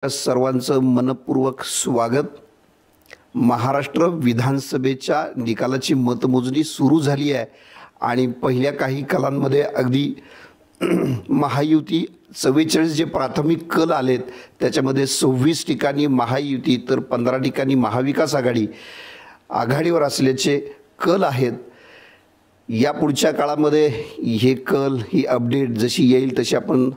सर्वांचं मनपूर्वक स्वागत। महाराष्ट्र विधानसभेच्या निकालाची मतमोजणी सुरू झाली आहे आणि पहिल्या काही कालांमध्ये अगदी महायुती 44 जे प्राथमिक कल आलेत त्याच्यामध्ये 26 ठिकाणी महायुती तर 15 ठिकाणी महाविकास आघाडी आघाडीवर असल्याचे कल आहेत। या पुढच्या काळामध्ये हे कल ही अपडेट जशी येईल तशी आपण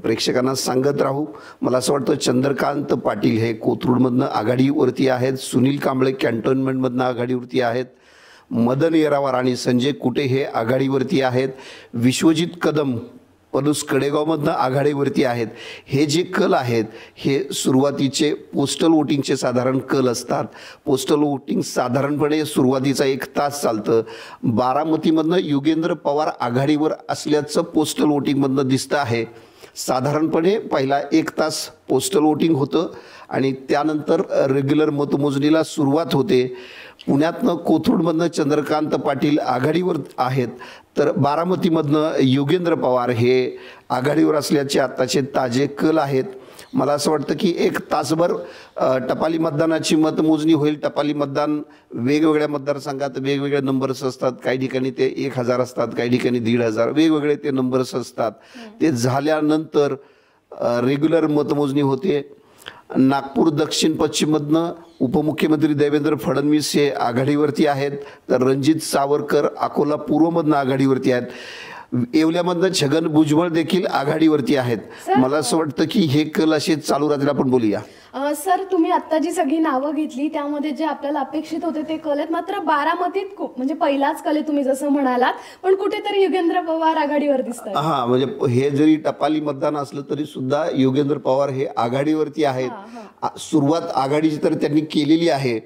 प्रेक्षकांना सांगत राहू। मला असं वाटतं चंद्रकांत पाटील हे कोथरूडमधनं आघाडीवरती आहेत, सुनील कांबळे कॅन्टोन्मेंटमधनं आघाडीवरती आहेत, मदन येरावार आणि संजय कुटे हे आघाडीवरती आहेत, विश्वजित कदम पलूस कडेगावमधनं आघाडीवरती आहेत। हे जे कल आहेत हे सुरुवातीचे पोस्टल वोटिंगचे साधारण कल असतात। पोस्टल वोटिंग साधारणपणे सुरुवातीचा 1 तास चालतं। बारामतीमधनं योगेंद्र पवार आघाडीवर असल्याचं पोस्टल वोटिंगमधनं दिसतं आहे। साधारणपणे पहिला 1 तास पोस्टल वोटिंग होतं आणि त्यानंतर रेग्युलर मतमोजणीला सुरुवात होते। पुण्यातनं कोथरूडमधनं चंद्रकांत पाटील आघाडीवर आहेत तर बारामतीमधनं योगेंद्र पवार हे आघाडीवर असल्याचे आत्ताचे ताजे कल आहेत। मला असं वाटतं की 1 तासभर टपाली मतदानाची मतमोजणी होईल। टपाली मतदान वेगवेगळ्या मतदारसंघात वेगवेगळे नंबर्स असतात, काही ठिकाणी ते 1000 असतात, काही ठिकाणी 1500, वेगवेगळे ते नंबर्स असतात। ते झाल्यानंतर रेग्युलर मतमोजणी होते। नागपूर दक्षिण पश्चिममधनं उपमुख्यमंत्री देवेंद्र फडणवीस हे आघाडीवरती आहेत तर रणजित सावरकर अकोला पूर्वमधनं आघाडीवरती आहेत। येवल्यामधनं छगन भुजबळ देखील आघाडीवरती आहेत। मला असं वाटतं की हे कल असे चालू राहतील। आपण बोलूया सर, तुम्ही आता जी सगळी नावं घेतली त्यामध्ये जे आपल्याला अपेक्षित होते ते कल आहेत, मात्र बारामतीत खूप म्हणजे पहिलाच कल आहे तुम्ही जसं म्हणालात, पण कुठेतरी योगेंद्र पवार आघाडीवर दिसतात। हां, म्हणजे हे जरी टपाली मतदान असलं तरी सुद्धा योगेंद्र पवार हे आघाडीवरती आहेत। सुरुवात आघाडीची तर त्यांनी केलेली आहे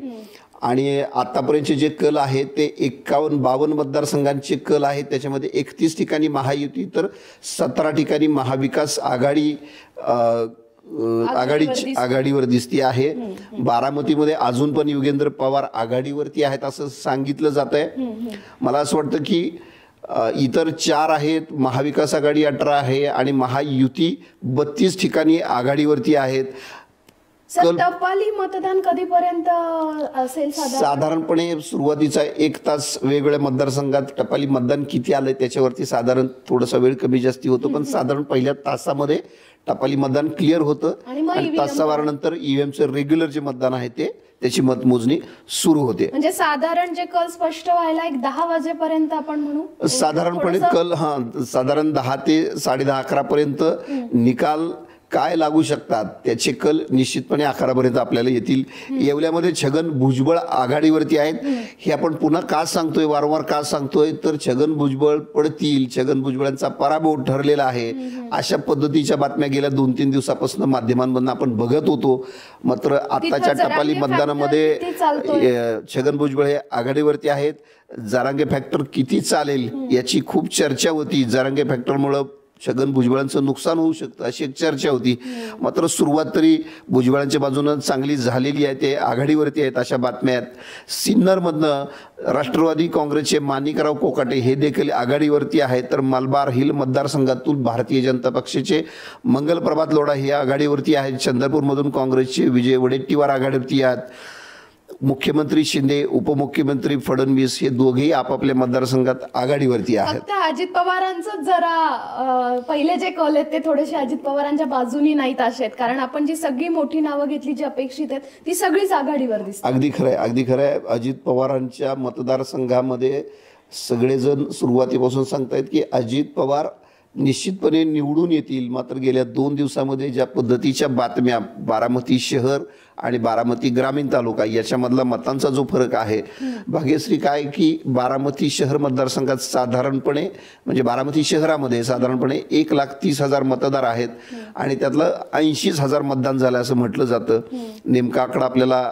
आणि आतापर्यंतचे जे कल आहेत ते 51-52 मतदारसंघांचे कल आहेत। त्याच्यामध्ये 31 ठिकाणी महायुती तर 17 ठिकाणी महाविकास आघाडी आघाडीवर दिसती आहे। बारामतीमध्ये अजून पण योगेंद्र पवार आघाडीवरती आहेत असं सांगितलं जात आहे। मला असं वाटतं की इतर 4 आहेत, महाविकास आघाडी 18 आहे आणि महायुती 32 ठिकाणी आघाडीवरती आहेत। टपाली मतदान कधीपर्यंत असेल? साधारणपणे सुरुवातीचा 1 तास वेगवेगळ्या मतदारसंघात टपाली मतदान किती आलंय त्याच्यावरती साधारण थोडासा वेळ कमी जास्ती होतो, पण साधारण पहिल्या तासामध्ये टपाली मतदान क्लिअर होतं आणि तासाभरानंतर ईव्हीएमचं रेग्युलर जे मतदान आहे ते त्याची मतमोजणी सुरू होते। म्हणजे साधारण जे कल स्पष्ट व्हायला 10 वाजेपर्यंत आपण म्हणू साधारणपणे कल साधारण 10 ते 10:30-11 पर्यंत निकाल काय लागू शकतात त्याचे कल निश्चितपणे 11 पर्यंत आपल्याला येतील। येवल्यामध्ये छगन भुजबळ आघाडीवरती आहेत। हे आपण पुन्हा का सांगतोय, वारंवार का सांगतोय तर छगन भुजबळ पडतील, छगन भुजबळांचा पराभव ठरलेला आहे अशा पद्धतीच्या बातम्या गेल्या 2-3 दिवसापासून माध्यमांमधून आपण बघत होतो। मात्र आताच्या टपाली मतदानामध्ये छगन भुजबळ हे आघाडीवरती आहेत। जरांगे फॅक्टर किती चालेल याची खूप चर्चा होती। जरांगे फॅक्टरमुळे छगन भुजबळांचं नुकसान होऊ शकतं अशी एक चर्चा होती, मात्र सुरुवात तरी भुजबळांच्या बाजूनं चांगली झालेली आहे। ते आघाडीवरती आहेत अशा बातम्या आहेत। सिन्नरमधनं राष्ट्रवादी काँग्रेसचे माणिकराव कोकाटे हे देखील आघाडीवरती आहेत तर मलबार हिल मतदारसंघातून भारतीय जनता पक्षाचे मंगल प्रभात लोढा हे आघाडीवरती आहेत। चंद्रपूरमधून काँग्रेसचे विजय वडेट्टीवार आघाडीवरती आहेत। मुख्यमंत्री शिंदे, उपमुख्यमंत्री फडणवीस हे दोघेही आपापल्या मतदारसंघात आघाडीवरती आहेत। फक्त अजित पवारांचं जरा पहिले जे कल आहेत ते थोडेसे अजित पवारांच्या बाजूनी नाहीत असे आहेत, कारण आपण जी सगळी मोठी नावं घेतली जी अपेक्षित आहेत ती सगळीच आघाडीवर दिसतात। अगदी खरंय, अगदी खरंय। अजित पवारांच्या मतदारसंघामध्ये सगळेजण सुरुवातीपासून सांगतायत की अजित पवार निश्चितपणे निवडून येतील, मात्र गेल्या 2 दिवसामध्ये ज्या पद्धतीच्या बातम्या बारामती शहर आणि बारामती ग्रामीण तालुका याच्यामधला मतांचा जो फरक आहे, भाग्यश्री काय की बारामती शहर मतदारसंघात साधारणपणे म्हणजे बारामती शहरामध्ये साधारणपणे 1,30,000 मतदार आहेत आणि त्यातलं 80,000 मतदान झालं असं म्हटलं जातं। नेमका आकडा आपल्याला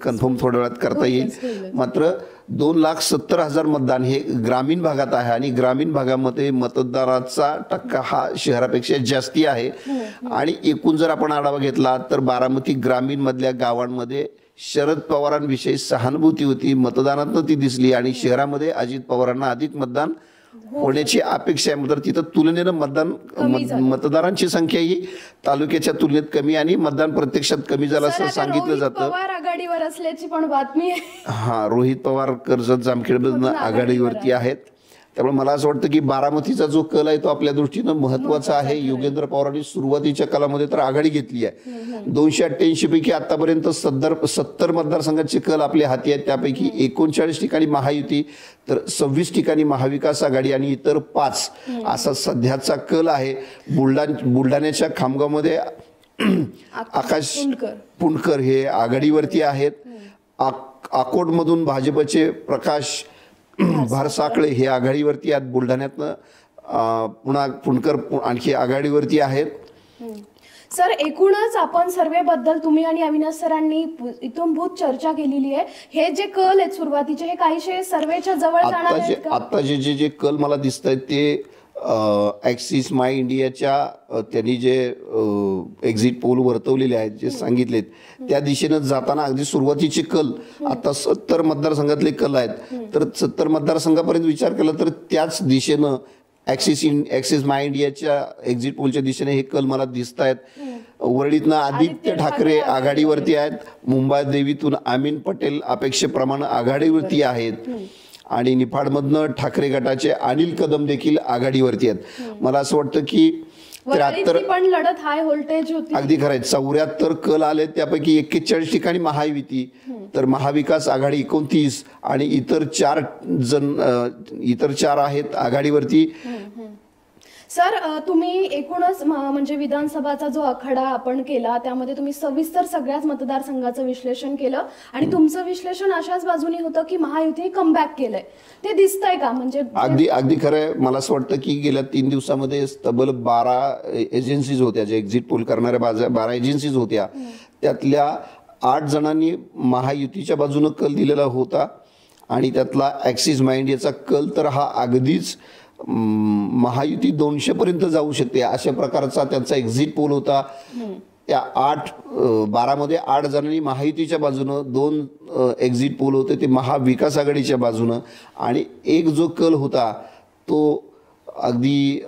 कन्फर्म थोड्या वेळात करता येईल, मात्र 2,70,000 मतदान हे ग्रामीण भागात आहे आणि ग्रामीण भागामध्ये मतदाराचा टक्का हा शहरापेक्षा जास्ती आहे। आणि एकूण जर आपण आढावा घेतला तर बारामती ग्रामीण मधल्या गावांमध्ये शरद पवारांविषयी सहानुभूती होती, मतदानातनं ती दिसली आणि शहरामध्ये अजित पवारांना अधिक मतदान होण्याची अपेक्षा आहे. तर तिथं तुलनेनं मतदारांची संख्या ही तालुक्याच्या तुलनेत कमी आणि मतदान प्रत्यक्षात कमी झालं असं सांगितलं जातं. पवार आघाडीवर असल्याची पण बातमी आहे. हा, रोहित पवार कर्जत जामखेड आघाडीवरती आहेत. त्यामुळे मला असं वाटतं की बारामतीचा जो कल आहे तो आपल्या दृष्टीनं महत्वाचा आहे. योगेंद्र पवारांनी सुरुवातीच्या कालामध्ये तर आघाडी घेतली आहे. 288 पैकी आतापर्यंत 70 मतदारसंघाचे कल आपल्या हाती आहेत. त्यापैकी 39 ठिकाणी महायुती, तर 26 ठिकाणी महाविकास आघाडी आणि इतर 5 असा सध्याचा कल आहे. बुलढाण्याच्या खामगावमध्ये आकाश पुणकर हे आघाडीवरती आहेत. अकोटमधून भाजपचे प्रकाश भारसाकळे हे आघाडीवरती आहेत. बुलढाण्यातनं पुन्हा पुणकर आणखी आघाडीवरती आहेत. सर, एकूणच आपण सर्वेबद्दल तुम्ही आणि अविनाश सरांनी इत्थंभूत चर्चा केलेली आहे. हे जे कल आहेत सुरुवातीचे, हे काहीशे सर्वेच्या जवळ जाणार आहेत का? आता जे कल मला दिसत आहेत ते ॲक्सिस माय इंडियाच्या त्यांनी जे एक्झिट पोल वर्तवलेले आहेत, जे सांगितलेत त्या दिशेनं जाताना अगदी सुरुवातीचे कल आता 70 मतदारसंघातले कल आहेत. तर 70 मतदारसंघापर्यंत विचार केला तर त्याच दिशेनं ॲक्सिस माय इंडियाच्या एक्झिट पोलच्या दिशेने हे कल मला दिसत आहेत. वरळीतनं आदित्य ठाकरे आघाडीवरती आहेत. मुंबई देवीतून अमीन पटेल अपेक्षेप्रमाणे आघाडीवरती आहेत आणि निफाडमधनं ठाकरे गटाचे अनिल कदम देखील आघाडीवरती आहेत. मला असं वाटतं की 73 पण लढत हाय व्होल्टेज होती. अगदी खरं आहे. 74 कल आले, त्यापैकी 41 ठिकाणी महायुती, तर महाविकास आघाडी 29 आणि इतर 4 आहेत आघाडीवरती. सर, तुम्ही एकूणच म्हणजे विधानसभाचा जो आखाडा आपण केला त्यामध्ये तुम्ही सविस्तर सगळ्याच मतदारसंघाचं विश्लेषण केलं आणि तुमचं विश्लेषण अशाच बाजूने होतं की महायुतीने कमबॅक केलंय. ते दिसतंय का? म्हणजे अगदी खरं आहे. मला असं वाटतं की गेल्या 3 दिवसामध्ये तब्बल 12 एजन्सीज होत्या, जे एक्झिट पोल करणाऱ्या 12 एजन्सीज होत्या. त्यातल्या 8 जणांनी महायुतीच्या बाजूनं कल दिलेला होता आणि त्यातला ॲक्सिस माय इंडियाचा कल तर हा अगदीच महायुती 200 पर्यंत जाऊ शकते अशा प्रकारचा त्यांचा एक्झिट पोल होता. त्या 12 मध्ये 8 जणांनी महायुतीच्या बाजूनं, 2 एक्झिट पोल होते ते महाविकास आघाडीच्या बाजूनं आणि एक जो कल होता तो अगदी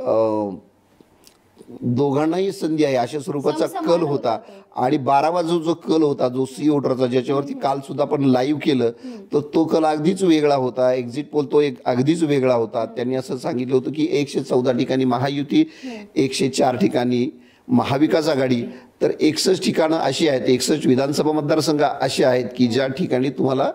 दोघांनाही संधी आहे अशा स्वरूपाचा कल होता. आणि 12वा जो कल होता, जो सी वोटरचा, ज्याच्यावरती काल सुद्धा आपण लाईव्ह केलं, तर तो कल अगदीच वेगळा होता. एक्झिट पोल तो अगदीच वेगळा होता. त्यांनी असं सांगितलं होतं की 114 ठिकाणी महायुती, 104 ठिकाणी महाविकास आघाडी, तर 61 ठिकाणं अशी आहेत, 61 विधानसभा मतदारसंघ असे आहेत की ज्या ठिकाणी तुम्हाला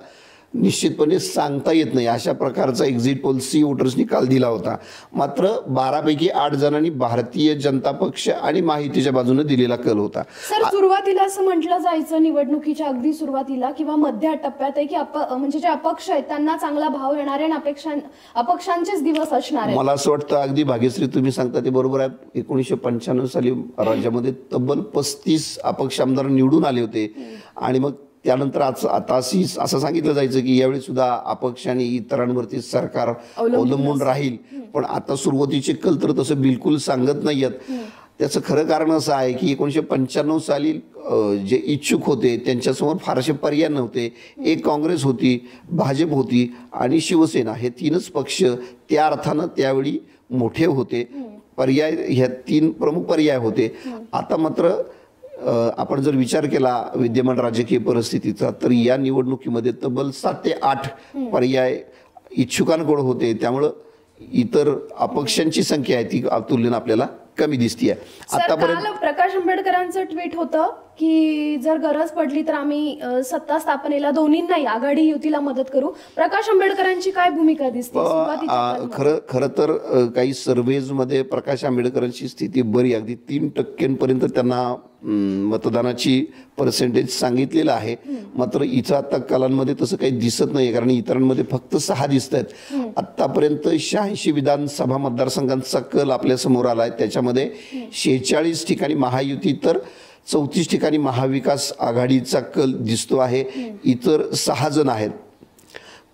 निश्चितपणे सांगता येत नाही अशा प्रकारचा एक्झिट पोल सी वोटर्सनी काल दिला होता. मात्र 12 पैकी 8 जणांनी भारतीय जनता पक्ष आणि महायुतीच्या बाजूने दिलेला कल होता. सर, सुरुवातीला असं म्हटलं जायचं निवडणुकीच्या अगदी सुरुवातीला किंवा मध्य टप्प्यात आहे की म्हणजे जे अपक्ष आहेत त्यांना चांगला भाव येणार आहे आणि अपक्षांचेच दिवस असणार आहेत. मला असं वाटतं अगदी भाग्यश्री तुम्ही सांगता ते बरोबर आहे. 1995 साली राज्यामध्ये तब्बल 35 अपक्ष आमदार निवडून आले होते आणि मग त्यानंतर आता असं सांगितलं जायचं की यावेळी सुद्धा अपक्ष आणि इतरांवरती सरकार अवलंबून राहील. पण आता सुरुवातीचे कल तर तसं बिलकुल सांगत नाहीयेत. त्याचं खरं कारण असं आहे की 1995 साली जे इच्छुक होते त्यांच्यासमोर फारसे पर्याय नव्हते. एक काँग्रेस होती, भाजप होती आणि शिवसेना, हे 3च पक्ष त्या अर्थानं त्यावेळी मोठे होते. पर्याय, ह्या 3 प्रमुख पर्याय होते. आता मात्र आपण जर विचार केला विद्यमान राजकीय परिस्थितीचा तर या निवडणुकीमध्ये तब्बल 7 ते 8 पर्याय इच्छुकांकडे होते. त्यामुळं इतर अपक्षांची संख्या आहे ती तुलनेनं आपल्याला कमी दिसतीये. आतापर्यंत प्रकाश आंबेडकरांचं ट्विट होतं की जर गरज पडली तर आम्ही सत्ता स्थापनेला दोन्हींनाही आघाडी युतीला मदत करू. प्रकाश आंबेडकरांची काय भूमिका दिसते? खरं तर काही सर्व्हेज मध्ये प्रकाश आंबेडकरांची स्थिती बरी, अगदी 3% पर्यंत त्यांना मतदानाची पर्सेंटेज सांगितलेलं आहे. मात्र इथं आता कलांमध्ये तसं काही दिसत नाही, कारण इतरांमध्ये फक्त 6 दिसत आहेत. आतापर्यंत 86 विधानसभा मतदारसंघांचा कल आपल्या समोर आलाय. त्याच्यामध्ये 46 ठिकाणी महायुती तर 34 ठिकाणी महाविकास आघाडीचा कल दिसतो आहे. इतर 6 जण आहेत.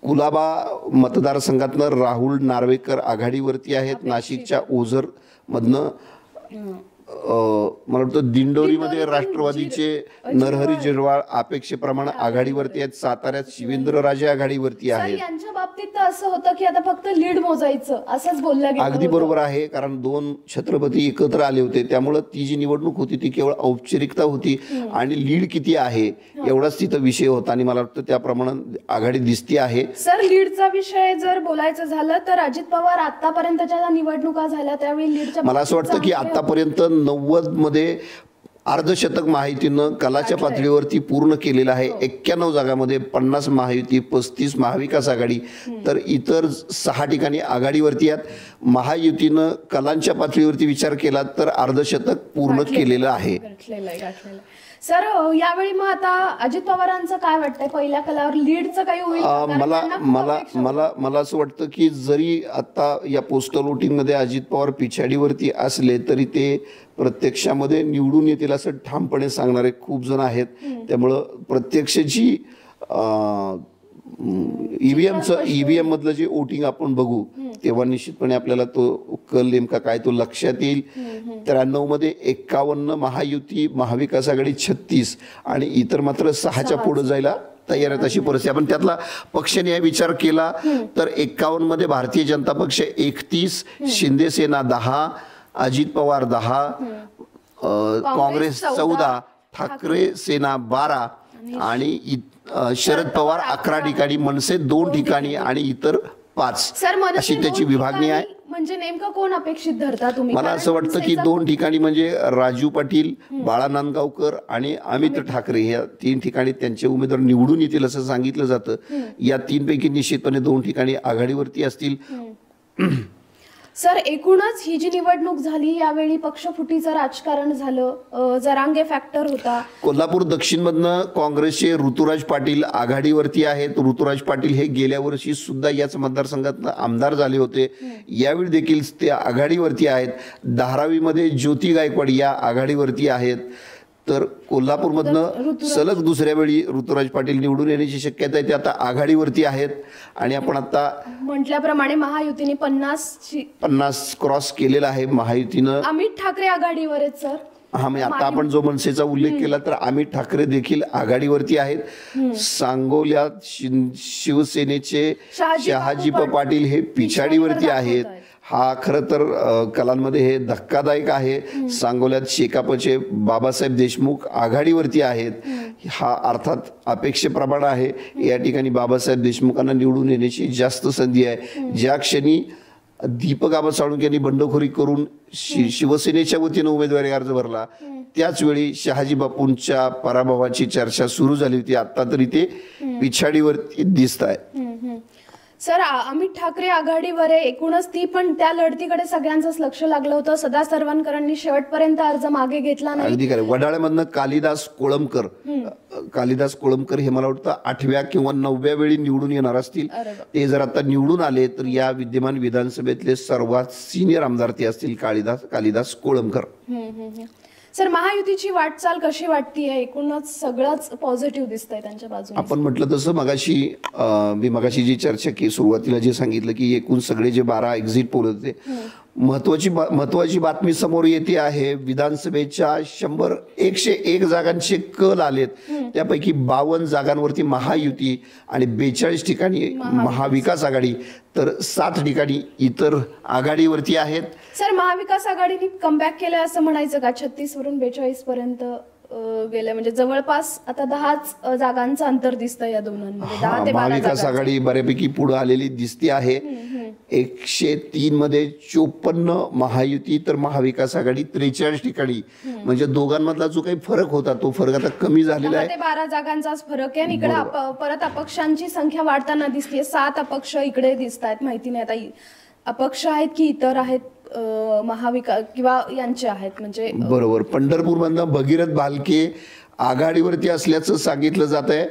कुलाबा मतदारसंघातनं राहुल नार्वेकर आघाडीवरती आहेत. नाशिकच्या ओझर मधनं मला वाटतं दिंडोरीमध्ये राष्ट्रवादीचे नरहरी जिरवाळ अपेक्षेप्रमाणे आघाडीवरती आहेत. साताऱ्यात शिवेंद्रराजे आघाडीवरती आहेत. यांच्या बाबतीत बाबतीत तर असं होतं की आता फक्त लीड मोजायचं असंच बोललं गेलं अगदी होतं. बरोबर आहे, कारण दोन छत्रपती एकत्र आले होते, त्यामुळं ती जी निवडणूक होती ती केवळ औपचारिकता होती आणि लीड किती आहे एवढाच तिथं विषय होता आणि मला वाटतं त्याप्रमाणे आघाडी दिसती आहे. सर लीडचा विषय जर बोलायचं झालं तर अजित पवार आतापर्यंतच्या निवडणुका झाल्या त्यावेळी लीडच्या मला असं वाटतं की आतापर्यंत 90 मध्ये अर्धशतक महायुतीनं कलाच्या पातळीवरती पूर्ण केलेलं आहे. 91 जागांमध्ये 50 महायुती, 35 महाविकास आघाडी, तर इतर 6 ठिकाणी आघाडीवरती आहेत. महायुतीनं कलांच्या पातळीवरती विचार केला तर अर्धशतक पूर्ण केलेलं आहे. सर यावेळी मग आता अजित पवारांचं काय वाटतंय, पहिल्या कलावर लीडचं काही होईल का? कारण मला त्यांना खूप मला अपेक्षा मला मला असं वाटतं की जरी आता या पोस्टल वोटिंगमध्ये अजित पवार पिछाडीवरती असले तरी ते प्रत्यक्षामध्ये निवडून येतील असं ठामपणे सांगणारे खूप जण आहेत. त्यामुळं प्रत्यक्ष जी ईव्हीएम मधलं जे वोटिंग आपण बघू तेव्हा निश्चितपणे आपल्याला तो कल नेमका काय तो लक्षात येईल. 93 मध्ये 51 महायुती, महाविकास आघाडी 36 आणि इतर मात्र 6च्या पुढे जायला तयार आहेत अशी परिस्थिती. आपण त्यातला पक्षाने विचार केला तर 51 मध्ये भारतीय जनता पक्ष 31, शिंदे सेना 10, अजित पवार 10, काँग्रेस 14, ठाकरे सेना 12 आणि शरद पवार 11 ठिकाणी, मनसे 2 ठिकाणी आणि इतर 5 सर अशी त्याची विभागणी आहे. म्हणजे नेमकं कोण अपेक्षित धरता तुम्ही? मला असं वाटतं की 2 ठिकाणी म्हणजे राजू पाटील, बाळा नांदगावकर आणि अमित ठाकरे या 3 ठिकाणी त्यांचे उमेदवार निवडून येतील असं सांगितलं जातं. या 3 पैकी निश्चितपणे 2 ठिकाणी आघाडीवरती असतील. सर एकूणच ही जी निवडणूक झाली यावेळी पक्षफुटीचं राजकारण झालं, जरांगे फॅक्टर होता. कोल्हापूर दक्षिण मधनं काँग्रेसचे ऋतुराज पाटील आघाडीवरती आहेत. ऋतुराज पाटील हे गेल्या वर्षी सुद्धा याच मतदारसंघात आमदार झाले होते, यावेळी देखील ते आघाडीवरती आहेत. धारावीमध्ये ज्योती गायकवाड या आघाडीवरती आहेत. तर कोल्हापूरमधनं सलग दुसऱ्या वेळी ऋतुराज पाटील निवडून येण्याची शक्यता आहे, ते आता आघाडीवरती आहेत. आणि आपण आता म्हटल्याप्रमाणे महायुतीने 50 क्रॉस केलेला आहे. महायुतीनं अमित ठाकरे आघाडीवर आहेत सर. हा म्हणजे आता आपण जो मनसेचा उल्लेख केला तर अमित ठाकरे देखील आघाडीवरती आहेत. सांगोल्यात शिवसेनेचे शहाजी पाटील हे पिछाडीवरती आहेत. हा खरं तर कलांमध्ये हे धक्कादायक आहे. सांगोल्यात शेकापचे बाबासाहेब देशमुख आघाडीवरती आहेत. हा अर्थात अपेक्षेप्रमाणे आहे. या ठिकाणी बाबासाहेब देशमुखांना निवडून येण्याची जास्त संधी आहे. ज्या क्षणी दीपक आबा साळुंखे यांनी बंडखोरी करून शिवसेनेच्या वतीनं उमेदवारी अर्ज भरला त्याच वेळी शहाजी बापूंच्या पराभवाची चर्चा सुरू झाली होती. आता तरी ते पिछाडीवरती दिसत आहे. सर अमित ठाकरे आघाडीवर आहे एकूणच, ती पण त्या लढतीकडे सगळ्यांचंच लक्ष लागलं होतं. सदा सरवणकरांनी शेवटपर्यंत अर्ज मागे घेतला नाही. अगदी खरं. वडाळ्यामधनं कालिदास कोळंबकर हे मला वाटतं 8व्या किंवा 9व्या वेळी निवडून येणार असतील. ते जर आता निवडून आले तर या विद्यमान विधानसभेतले सर्वात सिनियर आमदार ते असतील कालिदास कोळंबकर. सर महायुतीची वाटचाल कशी वाटतीये? एकूणच सगळंच पॉझिटिव्ह दिसतंय त्यांच्या बाजूने. आपण म्हटलं तसं मी मगाशी जी चर्चा की सुरुवातीला जे सांगितलं की एकूण सगळे जे 12 एक्झिट पोल होते, महत्वाची बातमी समोर येते आहे. विधानसभेच्या 101 जागांचे कल आलेत. त्यापैकी 52 जागांवरती महायुती आणि 42 ठिकाणी महाविकास आघाडी, तर 7 ठिकाणी इतर आघाडीवरती आहेत. सर महाविकास आघाडीने कमबॅक केलं असं म्हणायचं का? 36 वरून 42 पर्यंत गेले, म्हणजे जवळपास आता 10 जागांचं अंतर दिसतं या दोघांमध्ये. 10 ते 12 महाविकास आघाडी बऱ्यापैकी पुढे आलेली दिसते आहे. 103 मध्ये 54 महायुती तर महाविकास आघाडी 43 ठिकाणी. म्हणजे दोघांमधला जो काही फरक होता तो फरक आता कमी झालेला आहे. 12 जागांचाच फरक आहे. इकडे परत अपक्षांची संख्या वाढताना दिसते. 7 अपक्ष इकडे दिसत आहेत. माहिती नाही आता अपक्ष आहेत की इतर आहेत महाविकास किंवा यांचे आहेत. म्हणजे बरोबर. पंढरपूर मधनं भगीरथ भालके आघाडीवरती असल्याचं सांगितलं जात आहे.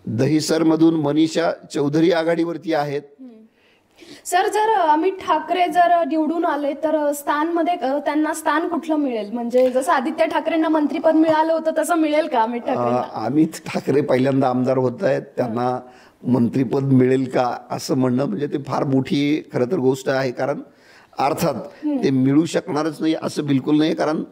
दहिसर मधून मनीषा चौधरी आघाडीवरती आहेत. सर जर अमित ठाकरे जर निवडून आले तर स्थानमध्ये त्यांना स्थान कुठलं मिळेल? म्हणजे जसं आदित्य ठाकरेंना मंत्रीपद मिळालं होतं तसं मिळेल का अमित ठाकरे? अमित ठाकरे पहिल्यांदा आमदार होत आहेत, त्यांना मंत्रीपद मिळेल का असं म्हणणं म्हणजे ते फार मोठी खरं तर गोष्ट आहे. कारण अर्थात ते मिळू शकणारच नाही असं बिलकुल नाही. कारण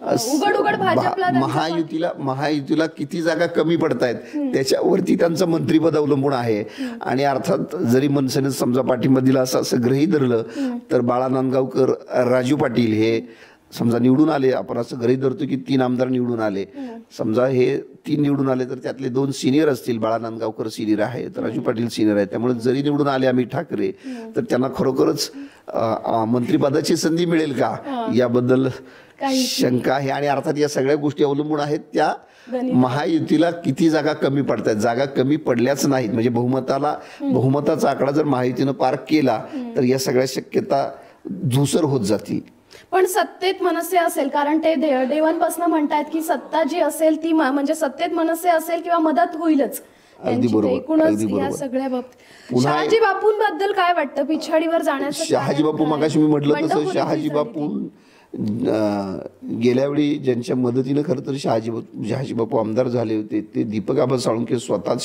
उघड उघड भाजपला महायुतीला किती जागा कमी पडतायत त्याच्यावरती त्यांचं मंत्रिपद अवलंबून आहे. आणि अर्थात जरी मनसेने समजा पाठिंबा दिला असं गृहीत धरलं तर बाळा नांदगावकर, राजू पाटील हे समजा निवडून आले, आपण असं गृहीत धरतो की 3 आमदार निवडून आले, समजा हे 3 निवडून आले तर त्यातले 2 सिनियर असतील. बाळा नांदगावकर सिनियर आहेत, राजू पाटील सिनियर आहेत. त्यामुळे जरी निवडून आले आम्ही ठाकरे तर त्यांना खरोखरच मंत्रिपदाची संधी मिळेल का याबद्दल शंका आहे. आणि अर्थात या सगळ्या गोष्टी अवलंबून आहेत त्या महायुतीला किती जागा कमी पडतात. जागा कमी पडल्याच नाहीत म्हणजे बहुमताचा आकडा जर महायुतीनं पार केला तर या सगळ्या शक्यता धूसर होत जातील. पण सत्तेत मनसे असेल, कारण ते देवांपासून म्हणतात की सत्ता जी असेल ती म्हणजे सत्तेत मनसे असेल किंवा मदत होईलच. अगदी बरोबर. या सगळ्या बाबतीत शहाजी बापूंबद्दल काय वाटतं? पिछाडीवर जाण्याचं शहाजी बापू, मगाशी मी म्हटलं तसं शहाजी बापू गेल्या वेळी ज्यांच्या मदतीनं खरं तर शहाजी बापू आमदार झाले होते ते दीपक आबा साळुंखे स्वतःच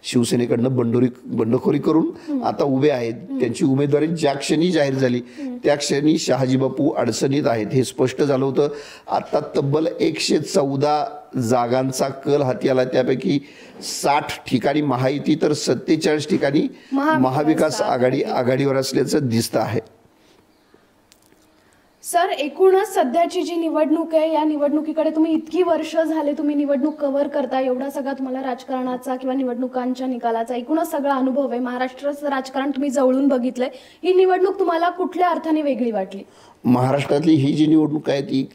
शिवसेनेकडनं बंडखोरी करून आता उभे आहेत. त्यांची उमेदवारी ज्या क्षणी जाहीर झाली त्या क्षणी शहाजी बापू अडचणीत आहेत हे स्पष्ट झालं होतं. आता तब्बल 114 जागांचा कल हाती आला. त्यापैकी 60 ठिकाणी महायुती तर 47 ठिकाणी महाविकास आघाडीवर असल्याचं दिसतं आहे. सर, एकूणच सध्याची जी निवडणूक आहे या निवडणुकीकडे तुम्ही इतकी वर्ष झाले तुम्ही निवडणूक कव्हर करता, एवढा सगळा तुम्हाला राजकारणाचा किंवा निवडणुकांच्या निकालाचा एकूणच सगळा अनुभव आहे, महाराष्ट्राचं राजकारण तुम्ही जवळून बघितलंय, ही निवडणूक तुम्हाला कुठल्या अर्थाने वेगळी वाटली? महाराष्ट्रातली ही जी निवडणूक आहे ती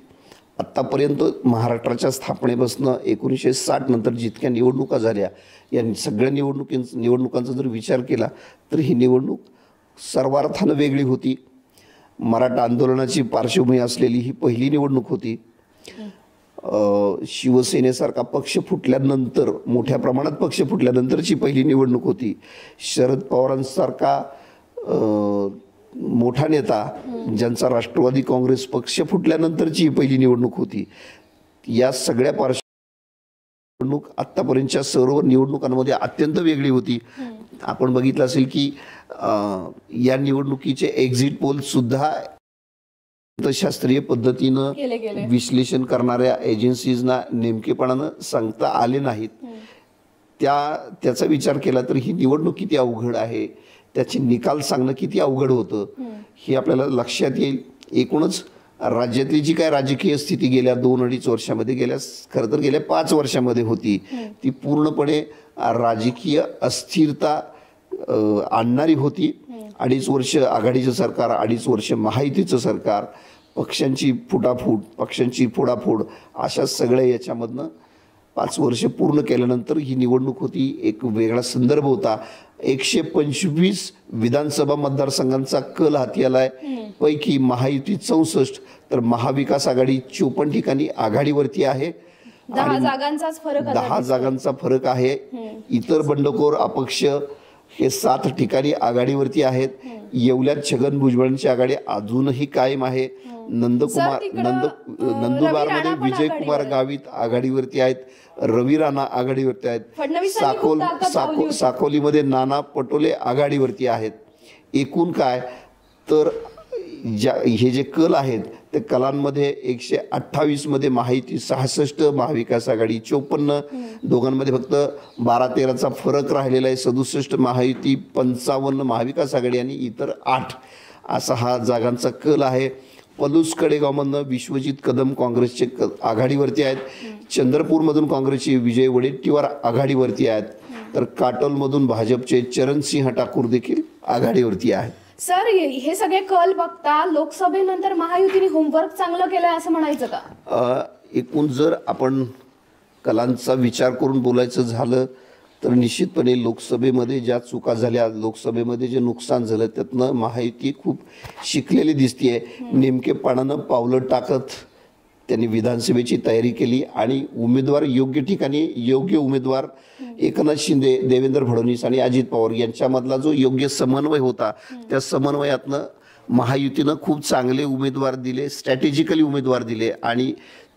आतापर्यंत महाराष्ट्राच्या स्थापनेपासून 1960 नंतर जितक्या निवडणुका झाल्या या सगळ्या निवडणुकांचा जर विचार केला तर ही निवडणूक सर्वार्थानं वेगळी होती. मराठा आंदोलनाची पार्श्वभूमी असलेली ही पहिली निवडणूक होती. शिवसेनेसारखा पक्ष फुटल्यानंतर, मोठ्या प्रमाणात पक्ष फुटल्यानंतरची पहिली निवडणूक होती. शरद पवारांसारखा मोठा नेता ज्यांचा राष्ट्रवादी काँग्रेस पक्ष फुटल्यानंतरची ही पहिली निवडणूक होती. या सगळ्या निवडणूक आतापर्यंतच्या सर्व निवडणुकांमध्ये अत्यंत वेगळी होती. आपण बघितलं असेल की या निवडणुकीचे एक्झिट पोल सुद्धा शास्त्रीय पद्धतीनं विश्लेषण करणाऱ्या एजन्सीजना नेमकेपणानं सांगता आले नाहीत. त्याचा विचार केला तर ही निवडणूक किती अवघड आहे, त्याचे निकाल सांगणं किती अवघड होतं हे आपल्याला लक्षात येईल. एकूणच राज्यातली जी काय राजकीय स्थिती गेल्या 2-2.5 वर्षामध्ये खरं तर गेल्या 5 वर्षामध्ये होती ती पूर्णपणे राजकीय अस्थिरता आणणारी होती. 2.5 वर्ष आघाडीचं सरकार, 2.5 वर्ष महायुतीचं सरकार, पक्षांची फोडाफोड अशा सगळ्या याच्यामधनं 5 वर्ष पूर्ण केल्यानंतर ही निवडणूक होती. एक वेगळा संदर्भ होता. 125 विधानसभा मतदारसंघांचा कल हाती आलाय. पैकी महायुती 64 तर महाविकास आघाडी 54 ठिकाणी आघाडीवरती आहे. 10 जागांचा फरक आहे. इतर बंडखोर अपक्ष हे 7 ठिकाणी आघाडीवरती आहेत. येवल्यात छगन भुजबळांची आघाडी अजूनही कायम आहे. नंदुरबारमध्ये विजयकुमार गावित आघाडीवरती आहेत. रवी राणा आघाडीवरती आहेत. साकोलीमध्ये नाना पटोले आघाडीवरती आहेत. एकूण काय तर हे जे कल आहेत ते कलांमध्ये 128 मध्ये महायुती 66, महाविकास आघाडी 54, दोघांमध्ये फक्त 12-13चा फरक राहिलेला आहे. 67 महायुती, 55 महाविकास आघाडी आणि इतर 8 असा हा जागांचा कल आहे. पलूस कडेगावमधनं विश्वजित कदम काँग्रेसचे आघाडीवरती आहेत. चंद्रपूरमधून काँग्रेसचे विजय वडेट्टीवार आघाडीवरती आहेत. तर काटोलमधून भाजपचे चरणसिंह ठाकूर देखील आघाडीवरती आहेत. सर, हे सगळे कल बघता लोकसभेनंतर महायुतीने होमवर्क चांगलं केलंय असं म्हणायचं का? एकूण जर आपण कलांचा विचार करून बोलायचं झालं तर निश्चितपणे लोकसभेमध्ये ज्या चुका झाल्या, लोकसभेमध्ये जे नुकसान झालं त्यातनं महायुती खूप शिकलेली दिसतीये. नेमकेपणानं पावलं टाकत त्यांनी विधानसभेची तयारी केली आणि उमेदवार योग्य ठिकाणी योग्य उमेदवार एकनाथ शिंदे, देवेंद्र फडणवीस आणि अजित पवार यांच्यामधला जो योग्य समन्वय होता त्या समन्वयातनं महायुतीनं खूप चांगले उमेदवार दिले, स्ट्रॅटेजिकली उमेदवार दिले. आणि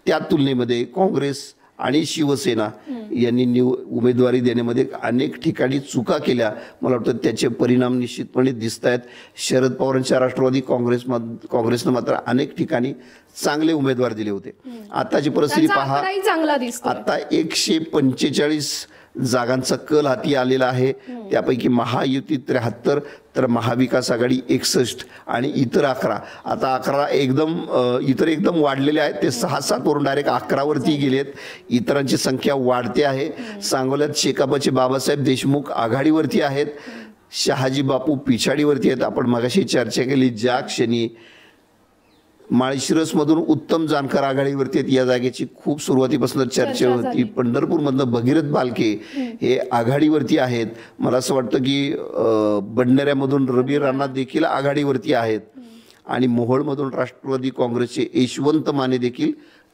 त्या तुलनेमध्ये काँग्रेस आणि शिवसेना यांनी उमेदवारी देण्यामध्ये अनेक ठिकाणी चुका केल्या. मला वाटतं त्याचे परिणाम निश्चितपणे दिसत आहेत. शरद पवारांच्या राष्ट्रवादी काँग्रेसनं मात्र अनेक ठिकाणी चांगले उमेदवार दिले होते. आताची परिस्थिती पहा, आता 145 जागांचा कल हाती आलेला आहे. त्यापैकी महायुती 73, तर महाविकास आघाडी 61 आणि इतर 11. आता 11 इतर एकदम वाढलेले आहेत. ते 6-7 वरून डायरेक्ट 11 वरती गेलेत. इतरांची संख्या वाढते आहे. सांगोल्यात शेकापचे बाबासाहेब देशमुख आघाडीवरती आहेत. शहाजी बापू पिछाडीवरती आहेत. आपण मगाशी चर्चा केली, ज्या क्षणी माळशिरसमधून उत्तम जानकर आघाडीवरती आहेत. या जागेची खूप सुरुवातीपासून चर्चा होती. पंढरपूरमधनं भगीरथ बालके हे आघाडीवरती आहेत. मला असं वाटतं की बंडनेऱ्यामधून रवी राणा देखील आघाडीवरती आहेत आणि मोहोळमधून राष्ट्रवादी काँग्रेसचे यशवंत माने देखील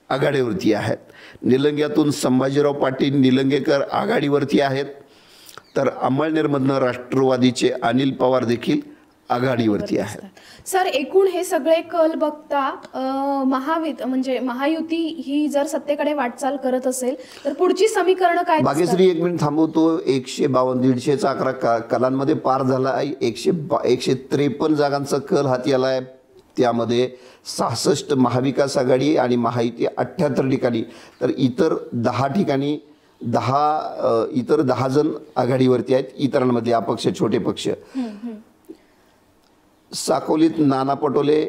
आघाडीवरती आहेत. निलंग्यातून संभाजीराव पाटील निलंगेकर आघाडीवरती आहेत. तर अंमळनेरमधनं राष्ट्रवादीचे अनिल पवार देखील आघाडीवरती आहेत. सर, एकूण हे सगळे कल बघता म्हणजे महायुती ही जर सत्तेकडे वाटचाल करत असेल तर पुढची समीकरण काय? भाग्यश्री, 1 मिनिट थांबवतो. 152 150चा आकडा कलांमध्ये पार झाला आहे. 153 जागांचा कल हाती आला आहे. त्यामध्ये 66 महाविकास आघाडी आणि महायुती 78 ठिकाणी, तर इतर 10 ठिकाणी 10 जण आघाडीवरती आहेत. इतरांमध्ये अपक्ष, छोटे पक्ष. साकोलीत नाना पटोले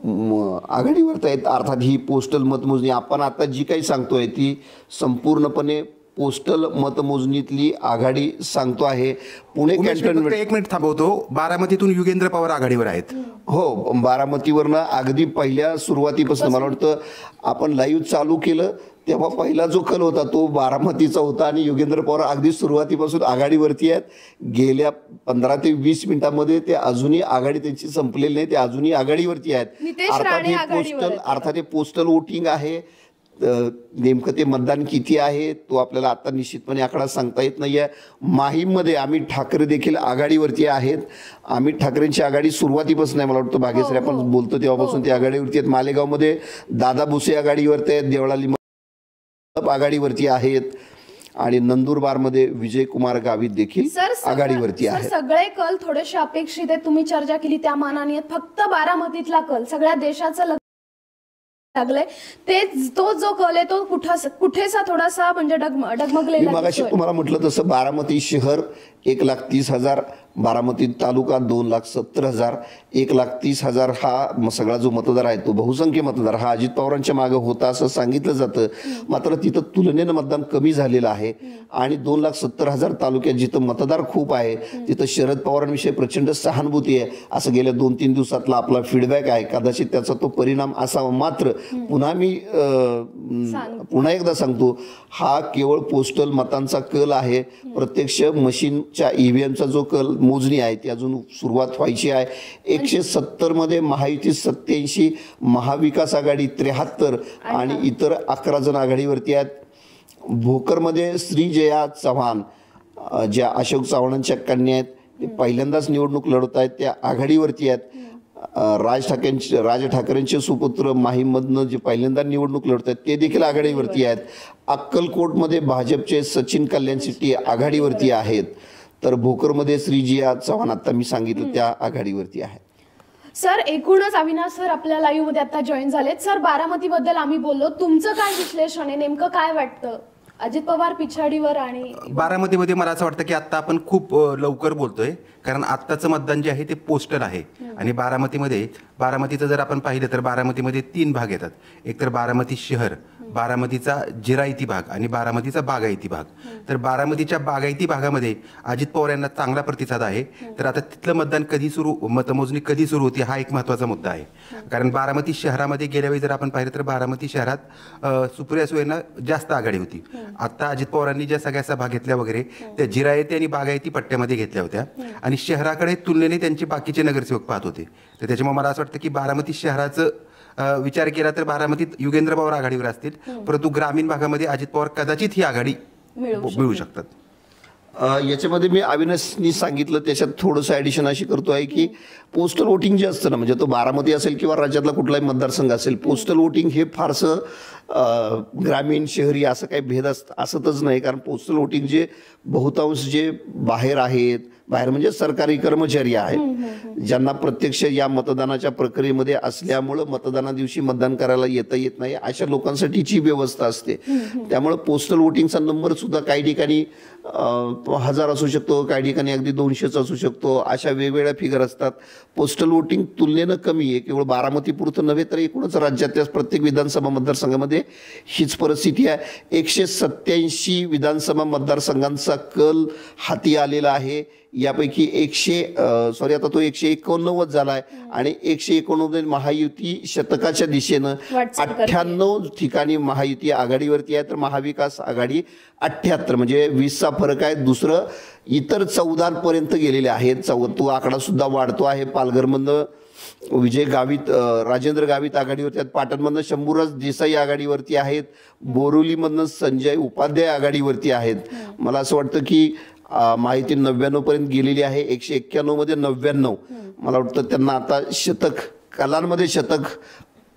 आघाडीवर आहेत. अर्थात ही पोस्टल मतमोजणी आपण आता जी काही सांगतोय ती संपूर्णपणे पोस्टल मतमोजणीतली आघाडी सांगतो आहे. पुणे कॅन्टोन्मेंट, 1 मिनिट थांबवतो. बारामतीतून युगेंद्र पवार आघाडीवर आहेत. हो, बारामतीवरनं अगदी पहिल्या सुरुवातीपासून मला वाटतं आपण लाईव्ह चालू केलं तेव्हा पहिला जो कल होता तो बारामतीचा होता आणि योगेंद्र पवार अगदी सुरुवातीपासून आघाडीवरती आहेत. गेल्या 15 ते 20 मिनिटांमध्ये ते अजूनही आघाडी त्यांची संपलेली नाही, ते अजूनही आघाडीवरती आहेत. अर्थात हे पोस्टल वोटिंग आहे. नेमकं ते मतदान किती आहे तो आपल्याला आता निश्चितपणे आकडा सांगता येत नाहीये. माहीममध्ये अमित ठाकरे देखील आघाडीवरती आहेत. अमित ठाकरेंची आघाडी सुरुवातीपासून आहे. मला वाटतं भाग्यश्री आपण बोलतो तेव्हापासून ते आघाडीवरती आहेत. मालेगावमध्ये दादा भुसे आघाडीवरती आहेत. देवळाली आघाडीवरती आहेत आणि नंदुरबारमध्ये विजय कुमार गावित देखील आघाडीवरती आहेत. सगळे कल थोडेसे अपेक्षित आहेत. तुम्ही चर्चा केली त्या मानाने फक्त बारामतीतला कल सगळ्या देशाचं लागलंय. तो जो कल आहे तो कुठेसा थोडासा म्हणजे डगमगलेला. मगाशी तुम्हाला म्हटलं तसं बारामती शहर 1,30,000, बारामती तालुका 2,70,000, 1,30,000 हा सगळा जो मतदार आहे तो बहुसंख्य मतदार हा अजित पवारांच्या मागे होता असं सांगितलं जातं. मात्र तिथं तुलनेनं मतदान कमी झालेलं आहे आणि 2,70,000 तालुक्यात जिथं मतदार खूप आहे तिथं शरद पवारांविषयी प्रचंड सहानुभूती आहे असं गेल्या 2-3 दिवसातला आपला फीडबॅक आहे. कदाचित त्याचा तो परिणाम असावा. मात्र पुन्हा एकदा सांगतो, हा केवळ पोस्टल मतांचा कल आहे. प्रत्यक्ष मशीनच्या EVMचा जो कल मोजणी आहे ती अजून सुरुवात व्हायची आहे. 170 मध्ये महायुती 87, महाविकास आघाडी 73 आणि इतर 11 जण आघाडीवरती आहेत. भोकरमध्ये श्रीजया चव्हाण ज्या अशोक चव्हाणांच्या कन्या आहेत ते पहिल्यांदाच निवडणूक लढवत आहेत, त्या आघाडीवरती आहेत. राज ठाकरेंचे सुपुत्र माहीमधनं जे पहिल्यांदा निवडणूक लढत आहेत ते देखील आघाडीवरती आहेत. अक्कलकोटमध्ये भाजपचे सचिन कल्याण शेट्टी आघाडीवरती आहेत. तर भोकरमध्ये श्रीजया चव्हाण आता मी सांगितलं त्या आघाडीवरती आहेत. सर, एकूणच अविनाश सर आपल्या लाईव्ह मध्ये आता जॉईन झालेत. सर, बारामतीबद्दल आम्ही बोललो, तुमचं काय विश्लेषण आहे? नेमकं काय वाटतं अजित पवार पिछाडीवर? आणि बारामतीमध्ये मला असं वाटतं की आता आपण खूप लवकर बोलतोय, कारण आत्ताचं मतदान जे आहे ते पोस्टल आहे. आणि बारामतीचं जर आपण पाहिलं तर बारामतीमध्ये 3 भाग येतात. एक तर बारामती शहर, बारामतीचा जिरायती भाग आणि बारामतीचा बागायती भाग. तर बारामतीच्या बागायती भागामध्ये अजित पवार यांना चांगला प्रतिसाद आहे. तर आता तिथलं मतमोजणी कधी सुरू होती हा एक महत्त्वाचा मुद्दा आहे. कारण बारामती शहरामध्ये गेल्यावेळी जर आपण पाहिलं तर बारामती शहरात सुप्रिया सुळेंना जास्त आघाडी होती. आता अजित पवारांनी ज्या सगळ्या सभा घेतल्या वगैरे त्या जिरायती आणि बागायती पट्ट्यामध्ये घेतल्या होत्या आणि शहराकडे तुलनेने त्यांचे बाकीचे नगरसेवक पाहत होते. तर त्याच्यामुळे मला असं वाटतं की बारामती शहराचं विचार केला तर बारामतीत युगेंद्र पवार आघाडीवर असतील, परंतु ग्रामीण भागामध्ये अजित पवार कदाचित ही आघाडी मिळू शकतात. याच्यामध्ये मी अविनाशनी सांगितलं त्याच्यात थोडंसं ॲडिशन अशी करतो आहे की पोस्टल वोटिंग जे असतं ना, म्हणजे तो बारामती असेल किंवा राज्यातला कुठलाही मतदारसंघ असेल, पोस्टल वोटिंग हे फारसं ग्रामीण शहरी असं काही भेद असतच नाही. कारण पोस्टल वोटिंग जे बहुतांश जे बाहेर आहेत, बाहेर म्हणजे सरकारी कर्मचारी आहेत, ज्यांना प्रत्यक्ष या मतदानाच्या प्रक्रियेमध्ये असल्यामुळं मतदाना दिवशी मतदान करायला येत नाही, अशा लोकांसाठीची व्यवस्था असते. त्यामुळं पोस्टल वोटिंगचा नंबर सुद्धा काही ठिकाणी 1000 असू शकतो, काही ठिकाणी अगदी 200च असू शकतो, अशा वेगवेगळ्या फिगर असतात. पोस्टल वोटिंग तुलनेनं कमी आहे. केवळ बारामती पुरतं नव्हे तर एकूणच राज्यातल्या प्रत्येक विधानसभा मतदारसंघामध्ये हीच परिस्थिती आहे. 187 विधानसभा मतदारसंघांचा कल हाती आलेला आहे. यापैकी 189 झाला आहे आणि 189 महायुती शतकाच्या दिशेनं 98 ठिकाणी महायुती आघाडीवरती आहे, तर महाविकास आघाडी 78, म्हणजे 20चा फरक आहे. दुसरं इतर 14 पर्यंत गेलेले आहेत. तो आकडा सुद्धा वाढतो आहे. पालघरमधनं विजय गावित, राजेंद्र गावित आघाडीवरती आहेत. पाटणमधनं शंभूराज देसाई आघाडीवरती आहेत. बोरिवलीमधनं संजय उपाध्याय आघाडीवरती आहेत. मला असं वाटतं की माहिती 99 पर्यंत गेलेली आहे. 191 मध्ये 99. मला वाटतं त्यांना आता शतक, कलांमध्ये शतक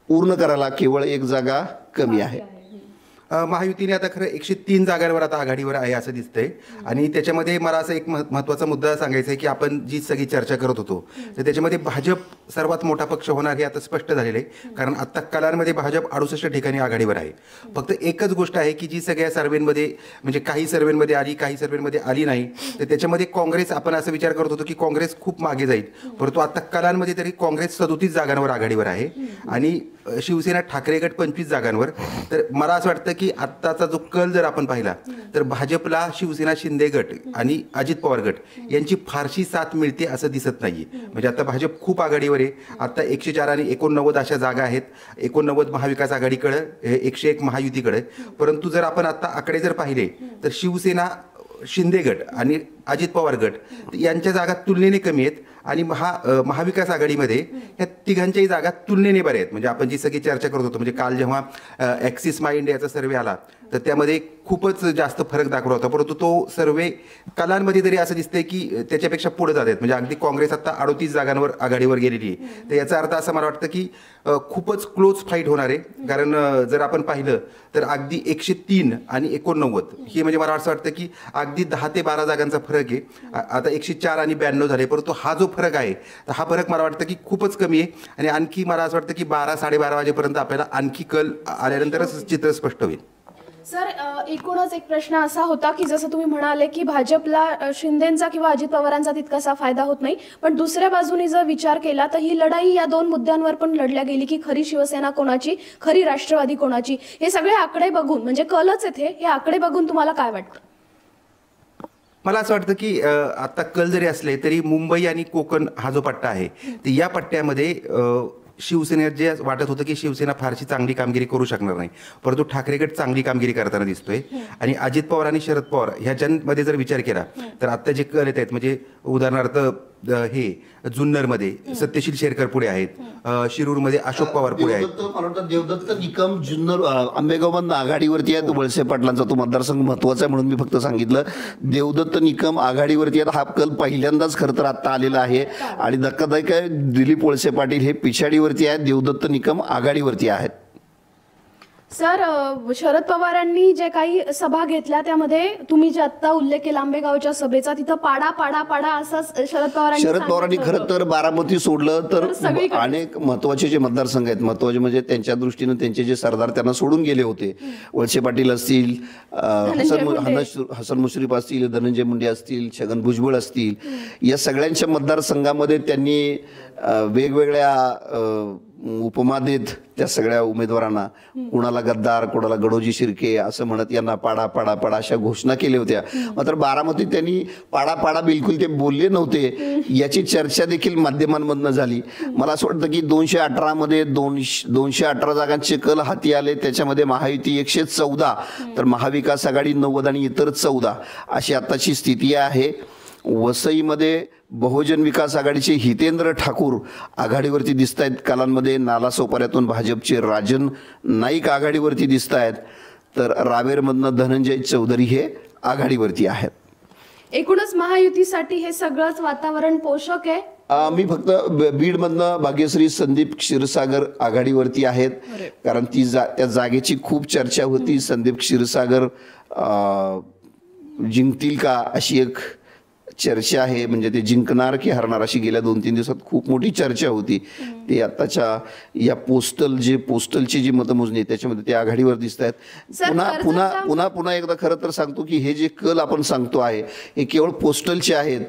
पूर्ण करायला केवळ एक जागा कमी आहे. महायुतीने आता खरं 103 जागांवर आता आघाडीवर आहे असं दिसतंय. आणि त्याच्यामध्ये मला असं एक महत्त्वाचा मुद्दा सांगायचा आहे की आपण जी सगळी चर्चा करत होतो तर त्याच्यामध्ये भाजप सर्वात मोठा पक्ष होणार हे आता स्पष्ट झालेलं आहे. कारण आत्ता कलांमध्ये भाजप 68 ठिकाणी आघाडीवर आहे. फक्त एकच गोष्ट आहे की जी सगळ्या सर्वेमध्ये, म्हणजे काही सर्वेमध्ये आली, काही सर्वेमध्ये आली नाही, तर त्याच्यामध्ये काँग्रेस, आपण असं विचार करत होतो की काँग्रेस खूप मागे जाईल, परंतु आता कलांमध्ये तरी काँग्रेस 37 जागांवर आघाडीवर आहे आणि शिवसेना ठाकरे गट 25 जागांवर. तर मला असं वाटतं की आत्ताचा जो कल जर आपण पाहिला तर भाजपला शिवसेना शिंदे गट आणि अजित पवार गट यांची फारशी साथ मिळते असं दिसत नाहीये. म्हणजे आता भाजप खूप आघाडीवर आहे. आता 104 आणि 89 अशा जागा आहेत. 89 महाविकास आघाडीकडे, 101 महायुतीकडे. परंतु जर आपण आता आकडे जर पाहिले तर शिवसेना शिंदे गट आणि अजित पवार गट यांच्या जागा तुलनेने कमी आहेत आणि महाविकास आघाडीमध्ये या तिघांच्याही जागा तुलनेने बऱ्या आहेत. म्हणजे आपण जी सगळी चर्चा करत होतो, म्हणजे काल जेव्हा ॲक्सिस माय इंडियाचा सर्वे आला तर त्यामध्ये खूपच जास्त फरक दाखवला होता, परंतु तो सर्वे कलांमध्ये तरी असं दिसतंय की त्याच्यापेक्षा पुढे जात आहेत. म्हणजे अगदी काँग्रेस आता 38 जागांवर आघाडीवर गेलेली आहे. तर याचा अर्थ असं मला वाटतं की खूपच क्लोज फाईट होणार आहे. कारण जर आपण पाहिलं तर अगदी 103 आणि 89 ही, म्हणजे मला असं वाटतं की अगदी 10 ते 12 जागांचा फरक आहे. आता 104 आणि 92 झाले, परंतु हा जो फरक आहे तर हा फरक मला वाटतं की खूपच कमी आहे. आणि आणखी मला असं वाटतं की 12-12:30 वाजेपर्यंत आपल्याला आणखी कल आल्यानंतरच चित्र स्पष्ट होईल. सर, एकूणच एक प्रश्न असा होता की जसं तुम्ही म्हणाले की भाजपला शिंदेंचा किंवा अजित पवारांचा तितकासा फायदा होत नाही, पण दुसऱ्या बाजूने जर विचार केला तर ही लढाई या 2 मुद्द्यांवर पण लढल्या गेली की खरी शिवसेना कोणाची, खरी राष्ट्रवादी कोणाची. हे सगळे आकडे बघून, म्हणजे कलच येथे, हे आकडे बघून तुम्हाला काय वाटतं? मला असं वाटतं की आता कल जरी असले तरी मुंबई आणि कोकण हा जो पट्टा आहे तर या पट्ट्यामध्ये शिवसेनेत जे वाटत होतं की शिवसेना फारशी चांगली कामगिरी करू शकणार नाही, परंतु ठाकरे गट चांगली कामगिरी करताना दिसतोय. आणि अजित पवार आणि शरद पवार ह्याच्यामध्ये जर विचार केला तर आता जे कल येत आहेत, म्हणजे उदाहरणार्थ हे जुन्नरमध्ये सत्यशील शेरकर पुढे आहेत, शिरूरमध्ये अशोक पवार पुढे आहेत. मला वाटतं देवदत्त निकम जुन्नर आंबेगावमधून आघाडीवरती आहेत. वळसे पाटलांचा तो मतदारसंघ महत्वाचा आहे म्हणून मी फक्त सांगितलं. देवदत्त निकम आघाडीवरती आहेत. हा कल पहिल्यांदाच खरं तर आता आलेला आहे आणि धक्कादायक आहे. दिलीप वळसे पाटील हे पिछाडीवरती आहेत, देवदत्त निकम आघाडीवरती आहेत. सर, शरद पवारांनी जे काही सभा घेतल्या त्यामध्ये तुम्ही जे आता उल्लेख केला आंबेगावच्या सभेचा, तिथं पाडा पाडा पाडा असंच शरद पवारांनी खरं तर बारामती सोडलं तर अनेक महत्वाचे जे मतदारसंघ आहेत, महत्वाचे म्हणजे त्यांच्या दृष्टीनं त्यांचे जे सरदार त्यांना सोडून गेले होते, वळसे पाटील असतील, हसन मुश्रीफ असतील, धनंजय मुंडे असतील, छगन भुजबळ असतील, या सगळ्यांच्या मतदारसंघामध्ये त्यांनी वेगवेगळ्या उपमा देत त्या सगळ्या उमेदवारांना, कुणाला गद्दार, कुणाला गडोजी शिर्के असं म्हणत यांना पाडा पाडा पाडा अशा घोषणा केल्या होत्या. मात्र बारामतीत त्यांनी पाडा पाडा बिलकुल ते बोलले नव्हते. याची चर्चा देखील माध्यमांमधनं झाली. मला असं वाटतं की 218 मध्ये 218 जागांचे कल हाती आले. त्याच्यामध्ये महायुती 114, तर महाविकास आघाडी 90 आणि इतर 14 अशी आताची स्थिती आहे. वसईमध्ये बहुजन विकास आघाडीचे हितेंद्र ठाकूर आघाडीवरती दिसत आहेत. कलांमध्ये नालासोपाऱ्यातून भाजपचे राजन नाईक आघाडीवरती दिसत आहेत, तर रावेरमधनं धनंजय चौधरी हे आघाडीवरती आहेत. एकूणच महायुतीसाठी हे सगळंच वातावरण पोषक आहे. मी फक्त बीडमधनं भाग्यश्री संदीप क्षीरसागर आघाडीवरती आहेत, कारण त्या जागेची खूप चर्चा होती. संदीप क्षीरसागर जिंकतील का अशी एक चर्चा आहे, म्हणजे ते जिंकणार की हरणार अशी गेल्या 2-3 दिवसात खूप मोठी चर्चा होती. ते आताच्या या पोस्टलची जी मतमोजणी त्याच्यामध्ये ते आघाडीवर दिसत आहेत. पुन्हा एकदा खरं तर सांगतो की हे जे कल आपण सांगतो आहे हे केवळ पोस्टलचे आहेत.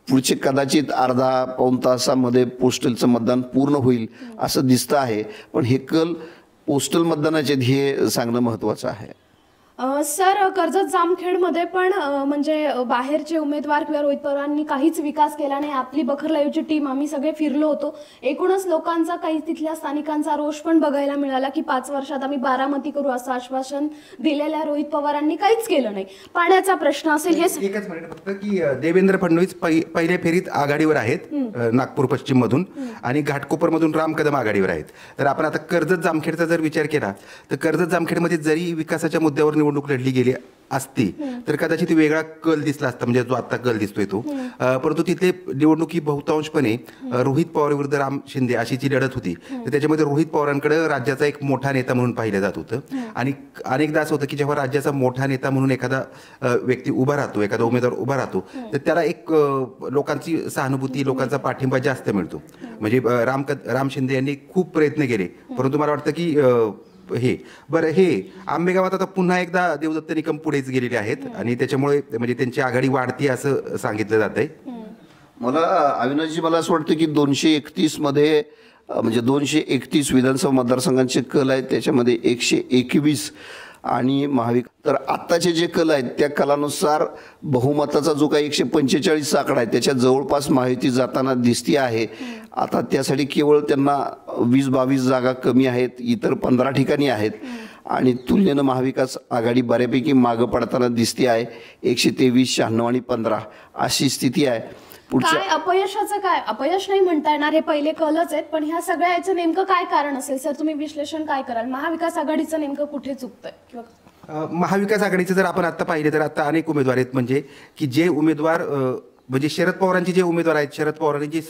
पुढचे कदाचित अर्धा-पाऊण तासामध्ये पोस्टलचं मतदान पूर्ण होईल असं दिसतं आहे, पण हे कल पोस्टल मतदानाचे हे सांगणं महत्त्वाचं आहे. सर, कर्जत जामखेडमध्ये पण म्हणजे बाहेरचे उमेदवार किंवा रोहित पवारांनी काहीच विकास केला नाही. आपली बखरलाईव्हची टीम आम्ही सगळे फिरलो होतो. एकूणच लोकांचा, काही तिथल्या स्थानिकांचा रोष पण बघायला मिळाला की 5 वर्षात आम्ही बारामती करू असं आश्वासन दिलेल्या रोहित पवारांनी काहीच केलं नाही. पाण्याचा प्रश्न असेल हे एकच मिनिट फक्त की देवेंद्र फडणवीस पहिल्या फेरीत आघाडीवर आहेत नागपूर पश्चिम मधून, आणि घाटकोपर मधून राम कदम आघाडीवर आहेत. तर आपण आता कर्जत जामखेडचा जर विचार केला तर कर्जत जामखेडमध्ये जरी विकासाच्या मुद्द्यावर निवडणूक लढली गेली असती तर कदाचित वेगळा कल दिसला असता, म्हणजे जो आता कल दिसतोय तो. परंतु तिथे निवडणुकी बहुतांशपणे रोहित पवार विरुद्ध राम शिंदे अशी जी लढत होती, तर त्याच्यामध्ये रोहित पवारांकडे राज्याचा एक मोठा नेता म्हणून पाहिलं जात होतं. आणि अनेकदा असं होतं की जेव्हा राज्याचा मोठा नेता म्हणून एखादा व्यक्ती उभा राहतो, एखादा उमेदवार उभा राहतो, तर त्याला एक लोकांची सहानुभूती, लोकांचा पाठिंबा जास्त मिळतो. म्हणजे राम शिंदे यांनी खूप प्रयत्न केले, परंतु मला वाटतं की हे आंबेगावात आता पुन्हा एकदा देवदत्त निकम पुढेच गेलेले आहेत आणि त्याच्यामुळे म्हणजे त्यांची आघाडी वाढती असं सांगितलं जात आहे. मला अविनाशजी, मला असं वाटतं की 231 मध्ये म्हणजे 231 विधानसभा मतदारसंघांचे कल आहेत, त्याच्यामध्ये 121 आणि महाविकास. तर आत्ताचे जे कल आहेत त्या कलानुसार बहुमताचा जो काही 145 आकडा आहे त्याच्या जवळपास महायुती जाताना दिसती आहे. आता त्यासाठी केवळ त्यांना 20-22 जागा कमी आहेत, इतर 15 ठिकाणी आहेत, आणि तुलनेनं महाविकास आघाडी बऱ्यापैकी मागं पडताना दिसते आहे. 123, 96 आणि 15 अशी स्थिती आहे. काय अपयशाचं काय, अपयश नाही म्हणता येणार, हे पहिले कलच आहेत, पण ह्या सगळ्या याचं नेमकं काय कारण असेल सर? तुम्ही विश्लेषण काय कराल? महाविकास आघाडीचं नेमकं कुठे चुकतंय? किंवा महाविकास आघाडीचं जर आपण आता पाहिलं तर आता अनेक उमेदवार आहेत, म्हणजे की जे उमेदवार म्हणजे शरद पवारांचे जे उमेदवार आहेत, शरद पवारांनी जे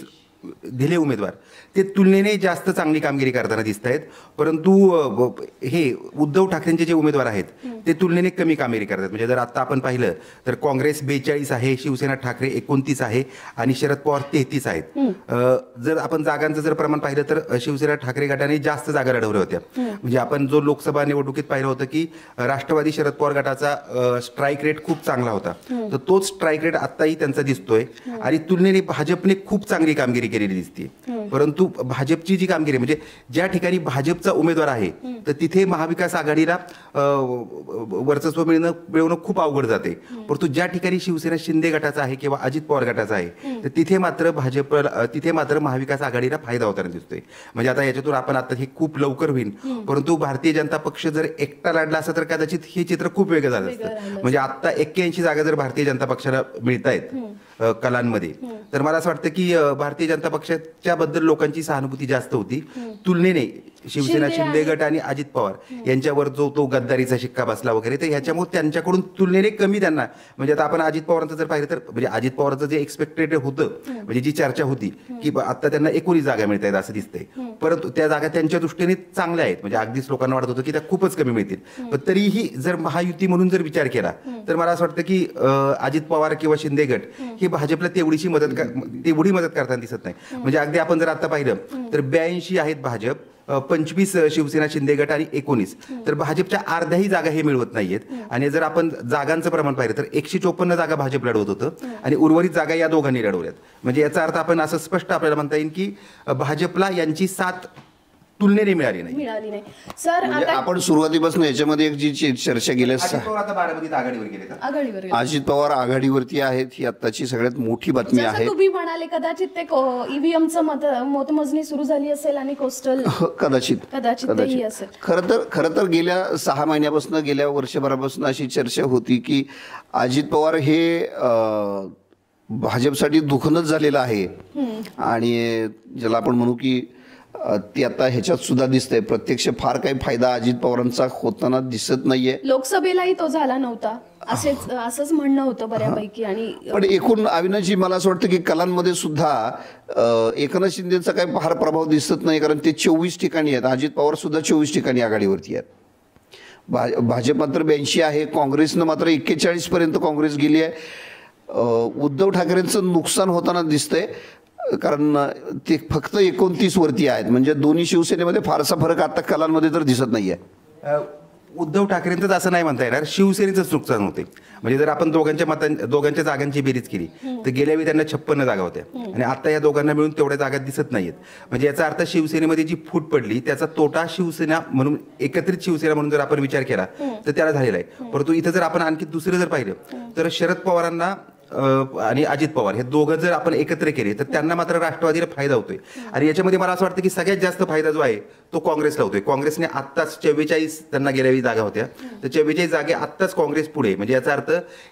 दिले उमेदवार ते तुलनेने जास्त चांगली कामगिरी करताना दिसत आहेत. परंतु हे उद्धव ठाकरेंचे जे उमेदवार आहेत ते तुलनेने कमी कामगिरी करतात. म्हणजे जर आता आपण पाहिलं तर काँग्रेस 42 आहे, शिवसेना ठाकरे 29 आहे आणि शरद पवार 33 आहेत. जर आपण जागांचं जर प्रमाण पाहिलं तर शिवसेना ठाकरे गटाने जास्त जागा लढवल्या होत्या. म्हणजे आपण जो लोकसभा निवडणुकीत पाहिलं होतं की राष्ट्रवादी शरद पवार गटाचा स्ट्राईक रेट खूप चांगला होता, तर तोच स्ट्राईक रेट आत्ताही त्यांचा दिसतोय आणि तुलनेने भाजपने खूप चांगली कामगिरी केलेली दिसते. परंतु भाजपची जी कामगिरी म्हणजे ज्या ठिकाणी भाजपचा उमेदवार आहे तर तिथे महाविकास आघाडीला वर्चस्व मिळवणं खूप अवघड जाते. परंतु ज्या ठिकाणी शिवसेना शिंदे गटाचा आहे किंवा अजित पवार गटाचा आहे तर तिथे मात्र महाविकास आघाडीला फायदा होताना दिसतोय. म्हणजे आता याच्यातून आपण आता हे खूप लवकर होईल, परंतु भारतीय जनता पक्ष जर एकटा लढला असता तर कदाचित हे चित्र खूप वेगळं झालं असतं. म्हणजे आता 81 जागा जर भारतीय जनता पक्षाला मिळत आहेत कलांमध्ये, तर मला असं वाटतं की भारतीय जनता पक्षाच्या बद्दल लोकांची सहानुभूती जास्त होती तुलनेने शिवसेना शिंदे गट आणि अजित पवार यांच्यावर जो तो गद्दारीचा शिक्का बसला वगैरे, तर ह्याच्यामुळे त्यांच्याकडून तुलनेने कमी त्यांना. म्हणजे आता आपण अजित पवारांचं जर पाहिलं तर म्हणजे अजित पवारांचं जे एक्सपेक्टेड होतं, म्हणजे जी चर्चा होती की आता त्यांना 19 जागा मिळत आहेत असं दिसतंय, परंतु त्या जागा त्यांच्या दृष्टीने चांगल्या आहेत. म्हणजे अगदीच लोकांना वाटत होतं की त्या खूपच कमी मिळतील. पण तरीही जर महायुती म्हणून जर विचार केला तर मला असं वाटतं की अजित पवार किंवा शिंदे गट ही भाजपला तेवढी मदत करताना दिसत नाही. म्हणजे अगदी आपण जर आता पाहिलं तर 82 आहेत भाजप, 25 शिवसेना शिंदे गट आणि 19, तर भाजपच्या अर्ध्याही जागा हे मिळवत नाहीयेत. आणि जर आपण जागांचं प्रमाण पाहिलं तर 154 जागा भाजप लढवत होतं आणि उर्वरित जागा या दोघांनी लढवल्यात. म्हणजे याचा अर्थ आपण असं स्पष्ट आपल्याला म्हणता येईल की भाजपला यांची साथ तुलनेने मिळाली नाही. सर, म्हणजे आपण सुरुवातीपासून याच्यामध्ये एक जी चर्चा गेल्या आघाडीवर अजित पवार आघाडीवरती आहेत ही आत्ताची सगळ्यात मोठी बातमी आहे. तुम्ही म्हणाले कदाचित ते ईव्हीएमचं मतमोजणी सुरू झाली असेल आणि कोस्टल कदाचित असेल. खरं तर गेल्या 6 महिन्यापासून, गेल्या वर्षभरापासून अशी चर्चा होती की अजित पवार हे भाजपसाठी दुखणंच झालेलं आहे आणि ज्याला आपण म्हणू की ते आता ह्याच्यात सुद्धा दिसतंय. प्रत्यक्ष फार काही फायदा अजित पवारांचा होताना दिसत नाहीये. लोकसभेलाही तो झाला नव्हता असंच म्हणणं होतं बऱ्यापैकी. आणि पण एकूण अविनाशजी मला असं वाटतं की कलांमध्ये सुद्धा एकनाथ शिंदेचा काही फार प्रभाव दिसत नाही, कारण ते 24 ठिकाणी आहेत. अजित पवार सुद्धा 24 ठिकाणी आघाडीवरती आहेत. भाजप मात्र 82 आहे. काँग्रेसनं मात्र 41 पर्यंत काँग्रेस गेली आहे. उद्धव ठाकरेंचं नुकसान होताना दिसतंय, कारण ते फक्त 29 वरती आहेत. म्हणजे दोन्ही शिवसेनेमध्ये फारसा फरक आता कलांमध्ये तर दिसत नाहीये. उद्धव ठाकरेंचंच असं नाही म्हणता येणार, शिवसेनेचंच नुकसान होते. म्हणजे जर आपण दोघांच्या जागांची बेरीज केली तर गेल्या वेळी त्यांना 56 जागा होत्या आणि आता या दोघांना मिळून तेवढ्या जागा दिसत नाहीयेत. म्हणजे याचा अर्थ शिवसेनेमध्ये जी फूट पडली त्याचा तोटा शिवसेना म्हणून, एकत्रित शिवसेना म्हणून जर आपण विचार केला तर त्याला झालेला आहे. परंतु इथं जर आपण आणखी दुसरं जर पाहिलं तर शरद पवारांना आणि अजित पवार हे दोघं जर आपण एकत्र केले तर त्यांना मात्र राष्ट्रवादीला फायदा होतोय. आणि याच्यामध्ये मला असं वाटतं की सगळ्यात जास्त फायदा जो आहे तो काँग्रेसला होतोय. काँग्रेसने आत्ताच 44 त्यांना गेल्या वेळी जागा होत्या, तर 44 जागे आत्ताच काँग्रेस पुढे. म्हणजे याचा अर्थ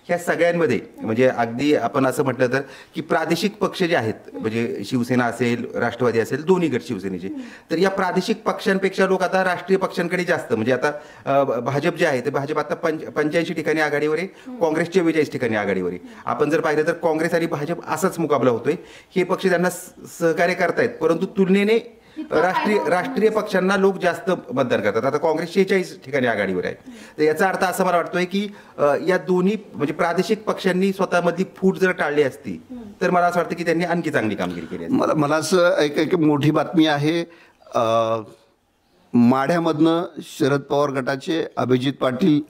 ह्या सगळ्यांमध्ये म्हणजे अगदी आपण असं म्हटलं तर की प्रादेशिक पक्ष जे आहेत, म्हणजे शिवसेना असेल, राष्ट्रवादी असेल, दोन्ही गट शिवसेनेचे, तर या प्रादेशिक पक्षांपेक्षा लोक आता राष्ट्रीय पक्षांकडे जास्त, म्हणजे आता भाजप जे आहे ते भाजप आता 85 ठिकाणी आघाडीवर आहे, काँग्रेस 44 ठिकाणी आघाडीवर आहे. आपण जर पाहिलं तर काँग्रेस आणि भाजप असाच मुकाबला होतोय. हे पक्ष त्यांना सहकार्य करतायत, परंतु तुलनेने राष्ट्रीय पक्षांना लोक जास्त मतदान करतात. आता काँग्रेस 46 ठिकाणी आघाडीवर आहे. तर याचा अर्थ असा मला वाटतोय की या दोन्ही म्हणजे प्रादेशिक पक्षांनी स्वतःमधली फूट जर टाळली असती तर मला असं वाटतं की त्यांनी आणखी चांगली कामगिरी केली असती. मला असं एक मोठी बातमी आहे. माढ्यामधनं शरद पवार गटाचे अभिजित पाटील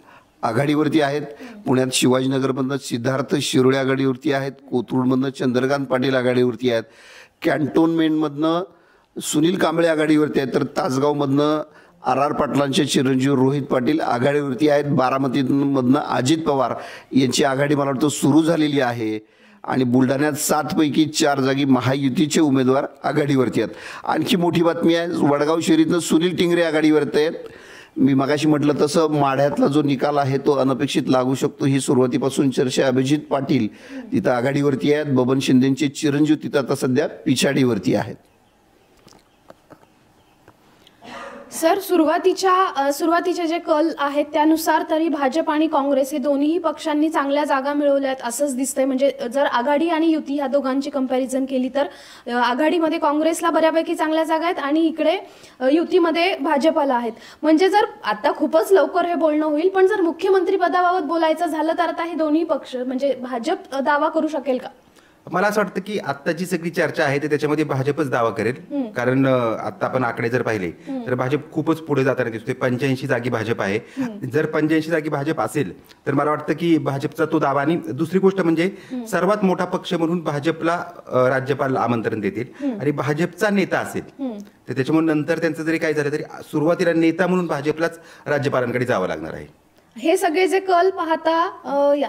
आघाडीवरती आहेत. पुण्यात शिवाजीनगरमधनं सिद्धार्थ शिरोळे आघाडीवरती आहेत. कोथरूडमधनं चंद्रकांत पाटील आघाडीवरती आहेत. कॅन्टोन्मेंटमधनं सुनील कांबळे आघाडीवरती आहेत. तर तासगावमधनं RR पाटलांचे चिरंजीव रोहित पाटील आघाडीवरती आहेत. बारामतीमधनं अजित पवार यांची आघाडी मला वाटतं सुरू झालेली आहे. आणि बुलढाण्यात 7 पैकी 4 जागी महायुतीचे उमेदवार आघाडीवरती आहेत. आणखी मोठी बातमी आहे, वडगाव शहरीतनं सुनील टिंगरे आघाडीवरती आहेत. मी मगाशी म्हटलं तसं माढ्यातला जो निकाल आहे तो अनपेक्षित लागू शकतो, ही सुरुवातीपासून चर्चा. अभिजित पाटील तिथं आघाडीवरती आहेत. बबन शिंदेचे चिरंजीव तिथं आता सध्या पिछाडीवरती आहेत. सर, सुरुवातीचे जे कल आहेत त्यानुसार तरी भाजप आणि काँग्रेस हे दोन्ही पक्षांनी चांगल्या जागा मिळवल्या आहेत असंच दिसतंय. म्हणजे जर आघाडी आणि युती ह्या दोघांची कंपॅरिझन केली तर आघाडीमध्ये काँग्रेसला बऱ्यापैकी चांगल्या जागा आहेत आणि इकडे युतीमध्ये भाजपला आहेत. म्हणजे जर आता खूपच लवकर हे बोलणं होईल, पण जर मुख्यमंत्री पदाबाबत बोलायचं झालं तर आता हे दोन्ही पक्ष म्हणजे भाजप दावा करू शकेल का? मला असं वाटतं की आत्ताची सगळी चर्चा आहे त्याच्यामध्ये भाजपच दावा करेल. कारण आता आपण आकडे जर पाहिले तर भाजप खूपच पुढे जाताना दिसतोय. 85 जागी भाजप आहे. जर 85 जागी भाजप असेल तर मला वाटतं की भाजपचा तो दावा. आणि दुसरी गोष्ट म्हणजे सर्वात मोठा पक्ष म्हणून भाजपला राज्यपाल आमंत्रण देतील आणि भाजपचा नेता असेल तर त्याच्यामुळे नंतर त्यांचं जरी काय झालं तरी सुरुवातीला नेता म्हणून भाजपलाच राज्यपालांकडे जावं लागणार आहे. हे सगळे जे कल पाहता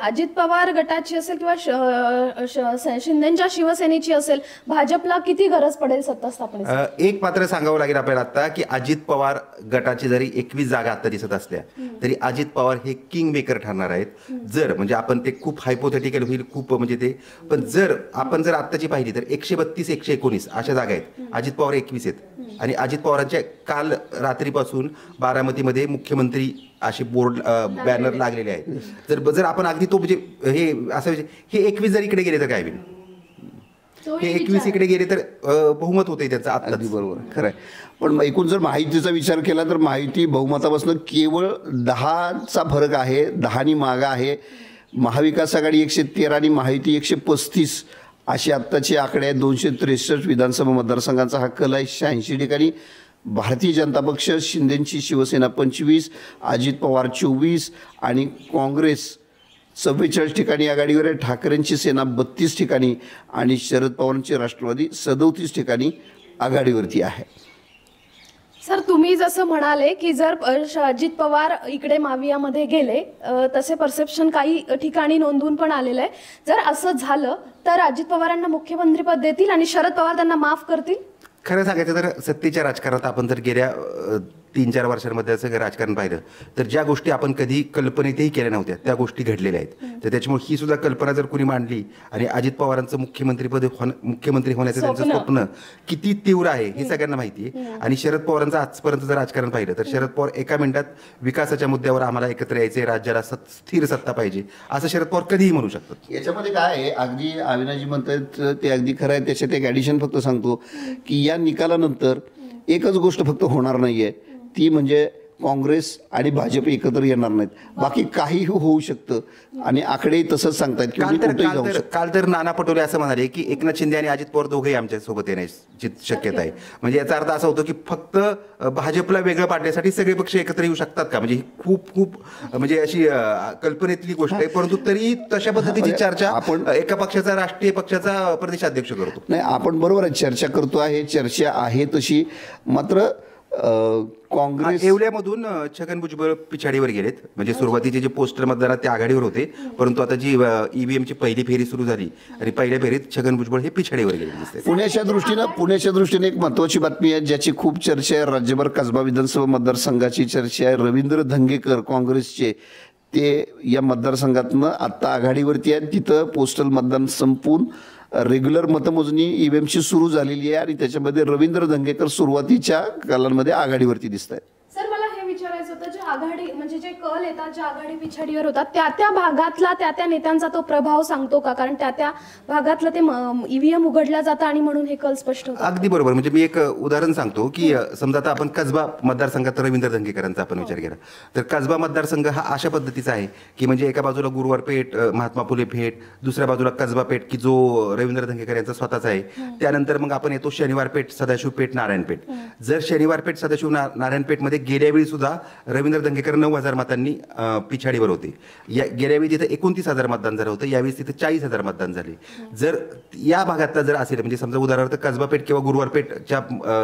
अजित पवार गटाची असेल किंवा शिंदेच्या शिवसेनेची असेल, भाजपला किती गरज पडेल सत्ता स्थापनेची? एक मात्र सांगावं लागेल आपल्याला आता की अजित पवार गटाची जरी 21 जागा आता दिसत असल्या तरी अजित पवार हे किंग मेकर ठरणार आहेत. जर म्हणजे आपण ते खूप हायपोथेटिकल होईल, खूप म्हणजे ते, पण जर आपण जर आत्ताची पाहिली तर 132 119 अशा जागा आहेत. अजित पवार 21 आहेत आणि अजित पवारांच्या काल रात्रीपासून बारामतीमध्ये मुख्यमंत्री असे बोर्ड बॅनर लागलेले आहेत. जर आपण अगदी तो म्हणजे हे असं हे 21 जर इकडे गेले तर काय होईल? हे 21 इकडे गेले तर बहुमत होते त्याचं. अगदी बरोबर, खरं आहे. पण एकूण जर महायुतीचा विचार केला तर महायुती बहुमतापासून केवळ 10चा फरक आहे, 10नी मागं आहे. महाविकास आघाडी 113 आणि महायुती 135 असे आत्ताचे आकडे आहेत. 263 विधानसभा मतदारसंघांचा हा कल आहे. 86 ठिकाणी भारतीय जनता पक्ष, शिंदेची शिवसेना 25, अजित पवार 24 आणि काँग्रेस 44 ठिकाणी आघाडीवर आहे. ठाकरेंची सेना 32 ठिकाणी आणि शरद पवारांची राष्ट्रवादी 37 ठिकाणी आघाडीवरती आहे. सर, तुम्ही जसं म्हणाले की जर अजित पवार इकडे मावियामध्ये गेले तसे परसेप्शन काही ठिकाणी नोंदवून पण आलेलं आहे. जर असं झालं तर अजित पवारांना मुख्यमंत्रीपद देतील आणि शरद पवार त्यांना माफ करतील? खरं सांगायचं तर सत्तेच्या राजकारणात आपण जर गेल्या 3-4 वर्षांमध्ये सगळं राजकारण पाहिलं तर ज्या गोष्टी आपण कधी कल्पनेतही केल्या नव्हत्या त्या गोष्टी घडलेल्या आहेत. तर त्याच्यामुळे ही सुद्धा कल्पना जर कुणी मांडली आणि अजित पवारांचं मुख्यमंत्री होण्याचं त्यांचं स्वप्न किती तीव्र आहे हे सगळ्यांना माहिती आहे. आणि शरद पवारांचं आजपर्यंत जर राजकारण पाहिलं तर शरद पवार एका मिनिटात विकासाच्या मुद्द्यावर आम्हाला एकत्र यायचे, राज्याला स्थिर सत्ता पाहिजे असं शरद पवार कधीही म्हणू शकतात. याच्यामध्ये काय आहे, अगदी अविनाशजी म्हणतात ते अगदी खरं आहे. त्याच्यात एक ॲडिशन फक्त सांगतो की या निकालानंतर एकच गोष्ट फक्त होणार नाहीये, ती म्हणजे काँग्रेस आणि भाजप एकत्र येणार नाहीत. बाकी काहीही होऊ शकतं आणि आकडेही तसंच सांगतायत की कुठेही जाऊ शकतं. काल तर नाना पटोले असं म्हणाले की एकनाथ शिंदे आणि अजित पवार दोघेही आमच्या सोबत येण्याची शक्यता आहे. म्हणजे याचा अर्थ असा होतो की फक्त भाजपला वेगळं पाडण्यासाठी सगळे पक्ष एकत्र येऊ शकतात का, म्हणजे ही खूप म्हणजे अशी कल्पनेतली गोष्ट आहे. परंतु तरी तशा पद्धतीची चर्चा आपण एका पक्षाचा राष्ट्रीय पक्षाचा प्रदेशाध्यक्ष करतो. नाही, आपण बरोबर आहे, चर्चा करतो आहे, चर्चा आहे तशी. मात्र काँग्रेस येवल्यामधून छगन भुजबळ पिछाडीवर गेलेत. म्हणजे सुरुवातीचे जे पोस्टर मतदारात ते आघाडीवर होते, परंतु आता जी ईव्हीएमची पहिली फेरी सुरू झाली आणि पहिल्या फेरीत छगन भुजबळ हे पिछाडीवर गेले दिसते. पुण्याच्या दृष्टीने एक महत्वाची बातमी आहे ज्याची खूप चर्चा आहे. राज्यभर कसबा विधानसभा मतदारसंघाची चर्चा आहे. रवींद्र धंगेकर काँग्रेसचे ते या मतदारसंघातनं आत्ता आघाडीवरती आहेत. तिथं पोस्टल मतदान संपून रेग्युलर मतमोजणी ईव्हीएमची सुरू झालेली आहे आणि त्याच्यामध्ये रवींद्र धंगेकर सुरुवातीच्या कालांमध्ये आघाडीवरती दिसत आहेत. सर, मला हे विचारायचं होतं, जे आघाडी म्हणजे जे कल येतात, ज्या आघाडी पिछाडीवर होतात, त्या भागातला त्या नेत्यांचा तो प्रभाव सांगतो का? कारण त्या भागातलं ते ईव्हीएम उघडल्या जातं आणि म्हणून हे कल स्पष्ट होतं. अगदी बरोबर. म्हणजे मी एक उदाहरण सांगतो की समजा आता आपण कसबा मतदारसंघात रवींद्र धंगेकरांचा आपण विचार केला तर कसबा मतदारसंघ हा अशा पद्धतीचा आहे की म्हणजे एका बाजूला गुरुवार पेठ, महात्मा फुले पेठ, दुसऱ्या बाजूला कसबा पेठ की जो रवींद्र धंगेकर यांचा स्वतःचा आहे. त्यानंतर मग आपण येतो शनिवार पेठ, सदाशिव पेठ, नारायण पेठ. जर शनिवार पेठ, सदाशिव नारायण पेठमध्ये गेल्यावेळी सुद्धा रवींद्र धंगेकर 9,000 मतांनी पिछाडीवर होते. गेल्यावेळी तिथे 29,000 मतदान झालं होतं, यावेळी तिथे 40,000 मतदान झाले. जर या भागातला जर असेल म्हणजे समजा उदाहरणार्थ कसबा पेठ किंवा गुरुवार पेठच्या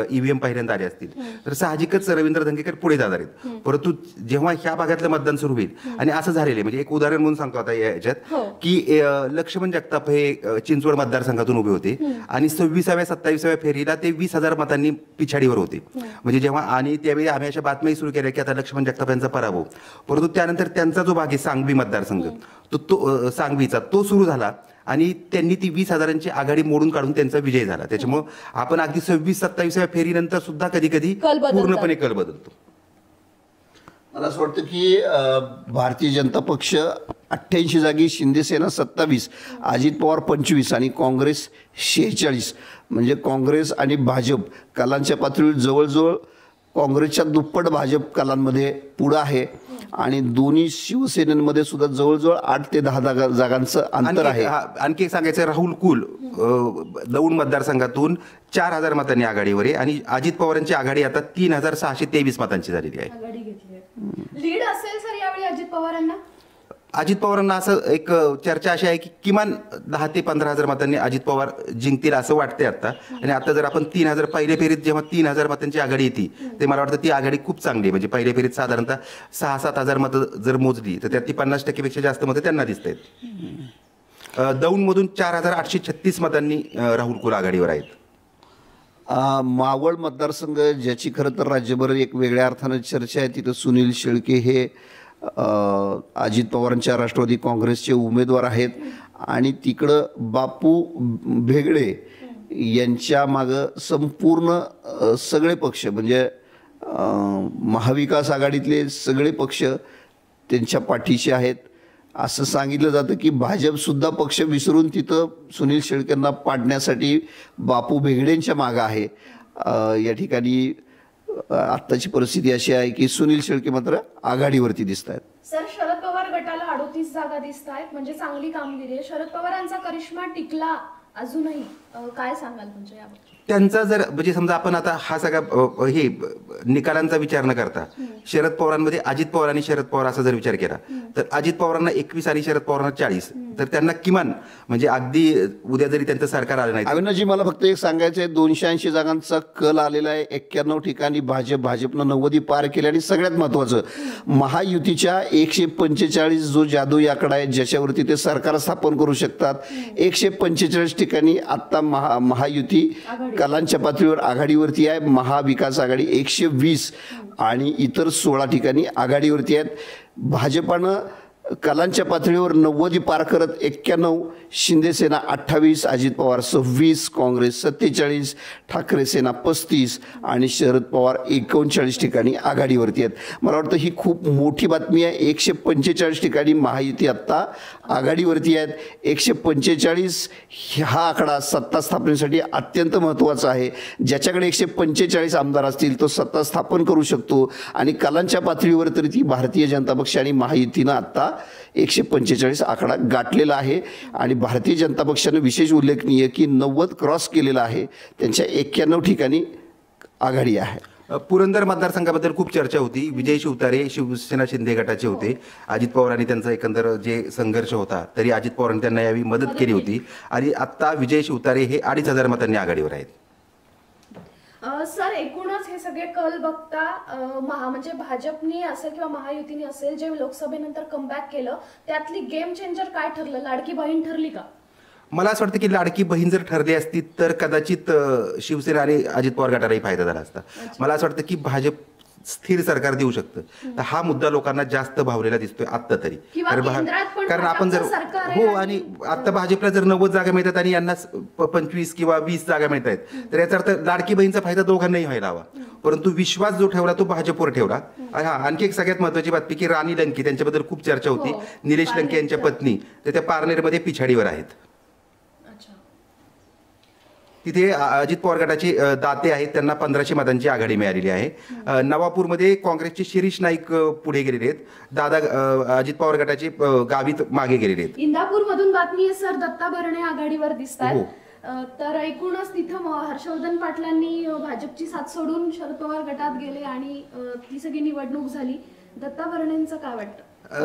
ईव्हीएम पहिल्यांदा आले असतील तर साहजिकच रवींद्र धंगेकर पुढे जाणार आहेत. परंतु जेव्हा ह्या भागातलं मतदान सुरू होईल आणि असं झालेलं आहे, म्हणजे एक उदाहरण म्हणून सांगतो आता याच्यात की लक्ष्मण जगताप हे चिंचवड मतदारसंघातून उभे होते आणि 26व्या 27व्या फेरीला ते 20,000 मतांनी पिछाडीवर होते. म्हणजे जेव्हा आणि त्यावेळी आम्ही अशा बातम्याही सुरू केल्या की आता लक्ष्मण जगताप यांचा पराभव. परंतु त्यानंतर त्यांचा जो भाग आहे सांगवी मतदारसंघ तो सांगवीचा तो सुरू झाला आणि त्यांनी ती 20,000ची आघाडी मोडून काढून त्यांचा विजय झाला. त्याच्यामुळे आपण अगदी 26-27व्या फेरीनंतर सुद्धा कधी कधी पूर्णपणे कल बदलतो. मला असं वाटतं की भारतीय जनता पक्ष 88 जागी, शिंदेसेना 27, अजित पवार 25 आणि काँग्रेस 46. म्हणजे काँग्रेस आणि भाजप कलांच्या पातळीवर जवळजवळ काँग्रेसच्या दुप्पट भाजप कलांमध्ये पुढं आहे आणि दोन्ही शिवसेनेमध्ये सुद्धा जवळजवळ 8 ते 10 जागांचं अंतर आहे. आणखी एक सांगायचं, राहुल कुल दौंड मतदारसंघातून 4,000 मतांनी आघाडीवर आहे आणि अजित पवारांची आघाडी आता 3,623 मतांची झालेली आहे. लीड असेल सर यावेळी अजित पवारांना? अजित पवारांना असं एक चर्चा अशी आहे की किमान 10,000 ते 15,000 मतांनी अजित पवार जिंकतील असं वाटतंय आता. आणि आता जर आपण 3,000 पहिल्या फेरीत जेव्हा 3,000 मतांची आघाडी येते ते मला वाटतं ती आघाडी खूप चांगली आहे. म्हणजे पहिल्या फेरीत साधारणतः 6-7 मतं जर मोजली तर त्यात ती 50% जास्त मतं त्यांना दिसत आहेत. दौंडमधून 4,836 मतांनी राहुल कुल आघाडीवर आहेत. मावळ मतदारसंघ ज्याची खरं तर राज्यभर एक वेगळ्या अर्थानं चर्चा आहे, तिथं सुनील शेळके हे अजित पवारांच्या राष्ट्रवादी काँग्रेसचे उमेदवार आहेत आणि तिकडं बापू भेगडे यांच्या मागं संपूर्ण सगळे पक्ष म्हणजे महाविकास आघाडीतले सगळे पक्ष त्यांच्या पाठीशी आहेत. असं सांगितलं जातं की भाजपसुद्धा पक्ष विसरून तिथं सुनील शेळकेंना पाडण्यासाठी बापू भेगडेंच्या मागं आहे. या ठिकाणी आत्ताची परिस्थिती अशी आहे की सुनील शेळके मात्र आघाडीवरती दिसत आहेत. सर, शरद पवार गटाला 38 जागा दिसत आहेत, म्हणजे चांगली कामगिरी आहे. शरद पवारांचा करिश्मा टिकला अजूनही, काय सांगाल म्हणजे याबाबत? त्यांचा जर म्हणजे समजा आपण आता हा सगळा हे निकालांचा विचार न करता शरद पवारांमध्ये अजित पवार आणि शरद पवार असा जर विचार केला तर अजित पवारांना 21 आणि शरद पवारांना 40, तर त्यांना किमान म्हणजे अगदी उद्या जरी त्यांचं सरकार आलं नाही अविनाशजी, मला फक्त एक सांगायचं आहे, 280 जागांचा कल आलेला आहे. 91 ठिकाणी भाजपनं 90 पार केले. आणि सगळ्यात महत्त्वाचं, महायुतीच्या 145 जो जादू आकडा आहे ज्याच्यावरती ते सरकार स्थापन करू शकतात, 145 ठिकाणी आत्ता महायुती कलांच्या पातळीवर आघाडीवरती आहे. महाविकास आघाडी 120 आणि इतर 16 ठिकाणी आघाडीवरती आहेत. भाजपानं कलांच्या पातळीवर 90 पार करत 91, शिंदेसेना 28, अजित पवार 26, काँग्रेस 47, ठाकरे सेना 35 आणि शरद पवार 39 ठिकाणी आघाडीवरती आहेत. मला वाटतं ही खूप मोठी बातमी आहे. 145 ठिकाणी महायुती आत्ता आघाडीवरती आहेत. 145 हा आकडा सत्ता स्थापनेसाठी अत्यंत महत्त्वाचा आहे. ज्याच्याकडे 145 आमदार असतील तो सत्ता स्थापन करू शकतो. आणि कलांच्या पातळीवर तरी ती भारतीय जनता पक्ष आणि महायुतीनं आत्ता 145 आकडा गाठलेला आहे. आणि भारतीय जनता पक्षानं विशेष उल्लेखनीय की 90 क्रॉस केलेला आहे. त्यांच्या 91 ठिकाणी आघाडी आहे. पुरंदर मतदारसंघाबद्दल खूप चर्चा होती. विजय शिवतारे शिवसेना शिंदे गटाचे होते. अजित पवारांनी त्यांचा एकंदर जे संघर्ष होता तरी अजित पवारांनी त्यांना यावी मदत केली होती. आणि आत्ता विजय शिवतारे हे 2,500 मतांनी आघाडीवर आहेत. सर, एकूणच हे सगळे कल बघता म्हणजे भाजपनी असेल किंवा महायुतीने असेल जे लोकसभेनंतर कमबॅक केलं त्यातली गेम चेंजर काय ठरलं? लाडकी बहीण ठरली का? मला असं वाटतं की लाडकी बहीण जर ठरली असती तर कदाचित शिवसेना आणि अजित पवार गटालाही फायदा झाला असता. मला असं वाटतं की भाजप स्थिर सरकार देऊ शकतं. तर हा मुद्दा लोकांना जास्त भावलेला दिसतोय आत्ता तरी. कारण आपण जर हो आणि आता भाजपला जर 90 जागा मिळतात आणि यांना 25 किंवा 20 जागा मिळत आहेत तर याचा अर्थ लाडकी बहीणचा फायदा दोघांनाही व्हायला हवा. परंतु विश्वास जो ठेवला तो भाजपवर ठेवला. हा, आणखी एक सगळ्यात महत्त्वाची बातमी की राणी लंके त्यांच्याबद्दल खूप चर्चा होती. निलेश लंके यांच्या पत्नी तर त्या पारनेरमध्ये पिछाडीवर आहेत. तिथे अजित पवार गटाचे दाते आहेत, त्यांना 1500 मतांची आघाडी मिळालेली आहे. नवापूरमध्ये काँग्रेसचे शिरीष नाईक पुढे गेलेले आहेत. दादा अजित पवार गटाचे गावीत मागे गेलेले आहेत. इंदापूरमधून बातमी आहे सर, दत्ता भरणे आघाडीवर दिसतात. तर एकूणच तिथं हर्षवर्धन पाटलांनी भाजपची साथ सोडून शरद पवार गटात गेले आणि ती सगळी निवडणूक झाली. दत्ता भरणेंचं काय वाटतं?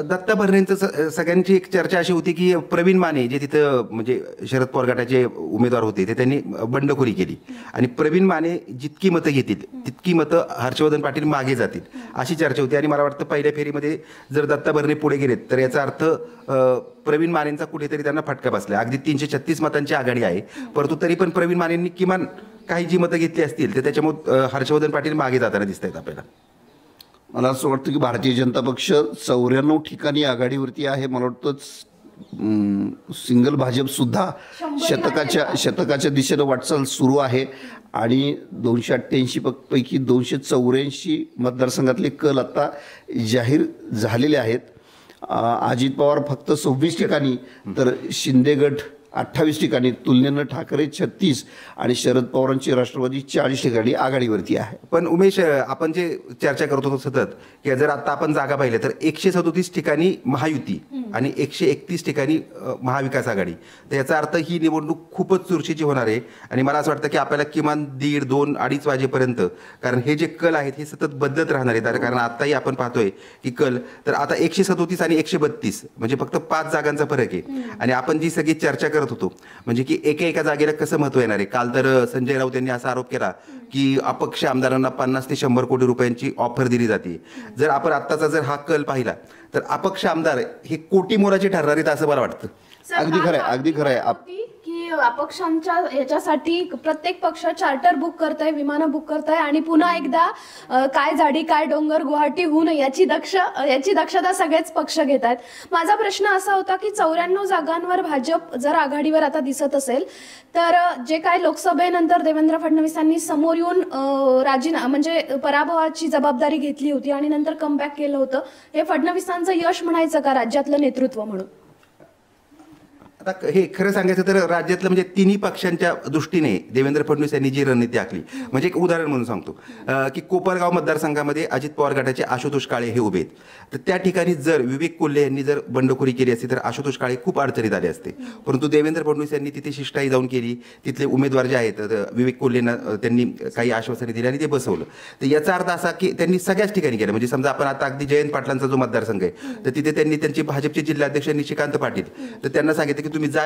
दत्ता भरणेंचं सगळ्यांची एक चर्चा अशी होती की प्रवीण माने जे तिथं म्हणजे शरद पवार गटाचे उमेदवार होते ते त्यांनी बंडखोरी केली आणि प्रवीण माने जितकी मतं घेतील तितकी मतं हर्षवर्धन पाटील मागे जातील अशी चर्चा होती. आणि मला वाटतं पहिल्या फेरीमध्ये जर दत्ता भरणे पुढे गेलेत तर याचा अर्थ प्रवीण मानेंचा कुठेतरी त्यांना फटका बसला. अगदी 336 मतांची आघाडी आहे, परंतु तरी पण प्रवीण मानेंनी किमान काही जी मतं घेतली असतील तर त्याच्यामुळे हर्षवर्धन पाटील मागे जाताना दिसत आहेत आपल्याला. मला असं वाटतं की भारतीय जनता पक्ष 94 ठिकाणी आघाडीवरती आहे. मला वाटतं सिंगल भाजपसुद्धा शतकाच्या दिशेनं वाटचाल सुरू आहे. आणि 288 पैकी 284 मतदारसंघातले कल आता जाहीर झालेले आहेत. अजित पवार फक्त 26 ठिकाणी तर शिंदे गट 28 ठिकाणी, तुलनेनं ठाकरे 36 आणि शरद पवारांची राष्ट्रवादी 40 ठिकाणी आघाडीवरती आहे. पण उमेश, आपण जे चर्चा करत होतो सतत की जर आता आपण जागा पाहिल्या तर 137 ठिकाणी महायुती आणि 131 ठिकाणी महाविकास आघाडी. तर याचा अर्थ ही निवडणूक खूपच चुरशीची होणार आहे. आणि मला असं वाटतं की आपल्याला किमान 1:30, 2, 2:30 वाजेपर्यंत, कारण हे जे कल आहेत हे सतत बदलत राहणार आहेत. कारण आताही आपण पाहतोय की कल तर आता 137 आणि 132 म्हणजे फक्त 5 जागांचा फरक आहे. आणि आपण जी सगळी चर्चा करत होतो म्हणजे की एका जागेला कसं महत्व येणार आहे. काल तर संजय राऊत यांनी असा आरोप केला की अपक्ष आमदारांना 50 ते 100 कोटी रुपयांची ऑफर दिली जाते. जर आपण आत्ताचा जर हा कल पाहिला तर अपक्ष आमदार हे कोटी मोलाचे ठरणार आहेत असं मला वाटतं. अगदी खरं आहे. की अपक्षांच्या याच्यासाठी प्रत्येक पक्ष चार्टर बुक करताय, विमानं बुक करताय आणि पुन्हा एकदा काय झाडी काय डोंगर गुवाहाटी होऊ नये याची दक्षता सगळेच पक्ष घेत आहेत. माझा प्रश्न असा होता की 94 जागांवर भाजप जर आघाडीवर आता दिसत असेल तर जे काय लोकसभेनंतर देवेंद्र फडणवीसांनी समोर येऊन म्हणजे पराभवाची जबाबदारी घेतली होती आणि नंतर कमबॅक केलं होतं, हे फडणवीसांचं यश म्हणायचं का राज्यातलं नेतृत्व म्हणून? आता हे खरं सांगायचं तर राज्यातलं म्हणजे तिन्ही पक्षांच्या दृष्टीने देवेंद्र फडणवीस यांनी जी रणनीती आखली, म्हणजे एक उदाहरण म्हणून सांगतो की कोपरगाव मतदारसंघामध्ये अजित पवार गटाचे आशुतोष काळे हे उभे आहेत. तर त्या ठिकाणी जर विवेक कोल्हे यांनी जर बंडखोरी केली असती तर आशुतोष काळे खूप अडचणीत आले असते. परंतु देवेंद्र फडणवीस यांनी तिथे शिष्टाई जाऊन केली. तिथले उमेदवार जे आहेत विवेक कोल्हेंना त्यांनी काही आश्वासने दिली आणि ते बसवलं. तर याचा अर्थ असा की त्यांनी सगळ्याच ठिकाणी केलं. म्हणजे समजा आपण आता अगदी जयंत पाटलांचा जो मतदारसंघ आहे तर तिथे त्यांनी त्यांचे भाजपचे जिल्हाध्यक्ष निशिकांत पाटील तर त्यांना सांगितलं की तुम्ही जा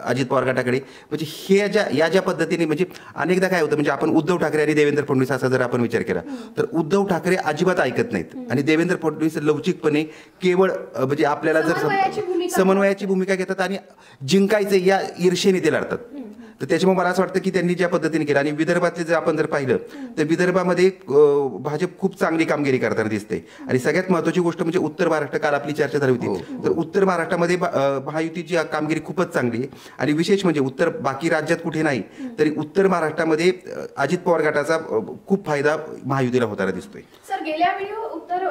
अजित पवार गटाकडे. म्हणजे हे ज्या पद्धतीने म्हणजे अनेकदा काय होतं म्हणजे आपण उद्धव ठाकरे आणि देवेंद्र फडणवीस असा जर आपण विचार केला तर उद्धव ठाकरे अजिबात ऐकत नाहीत आणि देवेंद्र फडणवीस लवचिकपणे केवळ म्हणजे आपल्याला जर समन्वयाची भूमिका घेतात आणि जिंकायचे या ईर्षेने ते लढतात. तर त्याच्यामुळे मला असं वाटतं की त्यांनी ज्या पद्धतीने केलं आणि विदर्भातले जर आपण जर पाहिलं तर विदर्भामध्ये भाजप खूप चांगली कामगिरी करताना दिसते. आणि सगळ्यात महत्त्वाची गोष्ट म्हणजे उत्तर महाराष्ट्र, काल आपली चर्चा झाली होती, तर उत्तर महाराष्ट्रामध्ये महायुतीची कामगिरी खूपच चांगली आहे. आणि विशेष म्हणजे बाकी राज्यात कुठे नाही तरी उत्तर महाराष्ट्रामध्ये अजित पवार गटाचा खूप फायदा महायुतीला होताना दिसतोय. सर, गेल्या वेळी उत्तर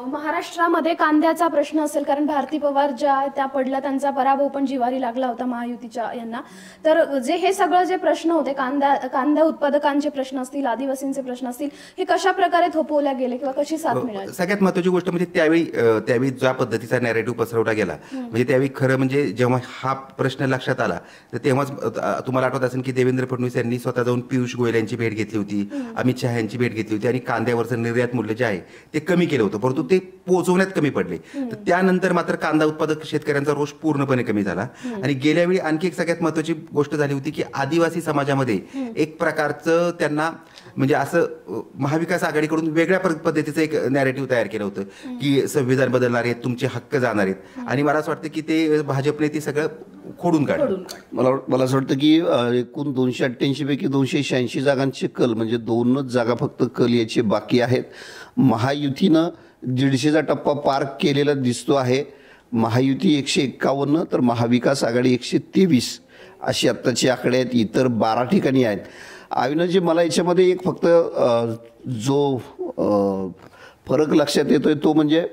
महाराष्ट्रामध्ये कांद्याचा प्रश्न असेल, कारण भारती पवार ज्या त्या पडल्या, त्यांचा पराभव पण जिवारी लागला होता महायुतीच्या यांना. तर जे हे सगळं जे प्रश्न होते, कांदा उत्पादकांचे प्रश्न असतील, आदिवासींचे प्रश्न असतील, हे कशा प्रकारे थोपवल्या गेले किंवा कशी साथ मिळाली? सगळ्यात महत्त्वाची गोष्ट म्हणजे त्यावेळी ज्या पद्धतीचा नॅरेटिव्ह पसरवला गेला म्हणजे त्यावेळी खरं म्हणजे जेव्हा हा प्रश्न लक्षात आला तर तेव्हाच तुम्हाला आठवत असेल की देवेंद्र फडणवीस यांनी स्वतः जाऊन पियुष गोयल यांची भेट घेतली होती, अमित शहा यांची भेट घेतली होती आणि कांद्यावरचं निर्यात मूल्य जे आहे ते कमी केलं होतं, परंतु ते पोहोचवण्यात कमी पडले. तर त्यानंतर मात्र कांदा उत्पादक शेतकऱ्यांचा रोष पूर्णपणे कमी झाला. आणि गेल्या वेळी आणखी एक सगळ्यात महत्त्वाची गोष्ट झाली होती की आदिवासी समाजामध्ये एक प्रकारचं त्यांना म्हणजे असं महाविकास आघाडीकडून वेगळ्या पद्धतीचं एक नॅरेटिव्ह तयार केलं होतं की संविधान बदलणार आहेत, तुमचे हक्क जाणार आहेत. आणि मला असं वाटतं की ते भाजपने ते सगळं खोडून काढलं. मला असं वाटतं की एकूण 288 पैकी 286 जागांचे कल म्हणजे 2च जागा फक्त कल याचे बाकी आहेत. महायुतीनं 150चा टप्पा पार केलेला दिसतो आहे. महायुती 151 तर महाविकास आघाडी 123 अशी आत्ताचे आकडे आहेत. इतर 12 ठिकाणी आहेत. अविनाशजी, मला याच्यामध्ये एक फक्त जो फरक लक्षात येतोय तो म्हणजे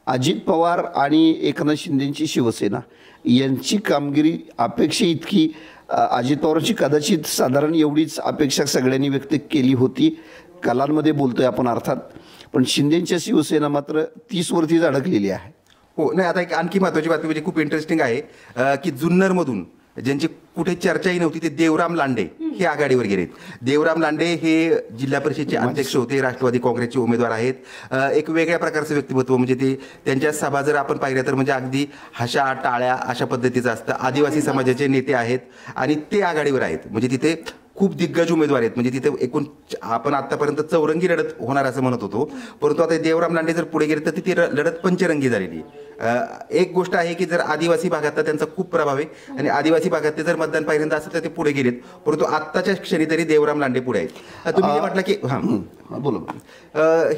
अजित पवार आणि एकनाथ शिंदेची शिवसेना यांची कामगिरी अपेक्षा इतकी अजित पवारांची कदाचित साधारण एवढीच अपेक्षा सगळ्यांनी व्यक्त केली होती कलांमध्ये बोलतोय आपण अर्थात, पण शिंदेच्या शिवसेना मात्र 30 वरतीच अडकलेली आहे. हो, नाही आता एक आणखी महत्त्वाची बातमी म्हणजे खूप इंटरेस्टिंग आहे की जुन्नरमधून ज्यांची कुठे चर्चाही नव्हती ते देवराम लांडे हे आघाडीवर गेलेत. देवराम लांडे हे जिल्हा परिषदेचे अध्यक्ष होते, राष्ट्रवादी काँग्रेसचे उमेदवार आहेत. एक वेगळ्या प्रकारचं व्यक्तिमत्व म्हणजे ते त्यांच्या सभा जर आपण पाहिल्या तर म्हणजे अगदी हशा टाळ्या अशा पद्धतीचं असतं. आदिवासी समाजाचे नेते आहेत आणि ते आघाडीवर आहेत. म्हणजे तिथे खूप दिग्गज उमेदवार आहेत. म्हणजे तिथे एकूण आपण आतापर्यंत चौरंगी लढत होणार असं म्हणत होतो, परंतु आता देवराम लांडे जर पुढे गेले तर तिथे लढत पंचरंगी झालेली. एक गोष्ट आहे की जर आदिवासी भागातला त्यांचा खूप प्रभाव आहे आणि आदिवासी भागात ते जर मतदान पहिल्यांदा असेल तर ते पुढे गेलेत, परंतु आत्ताच्या क्षणी तरी देवराम लांडे पुढे आहेत. तुम्ही जे म्हटलं की बोला,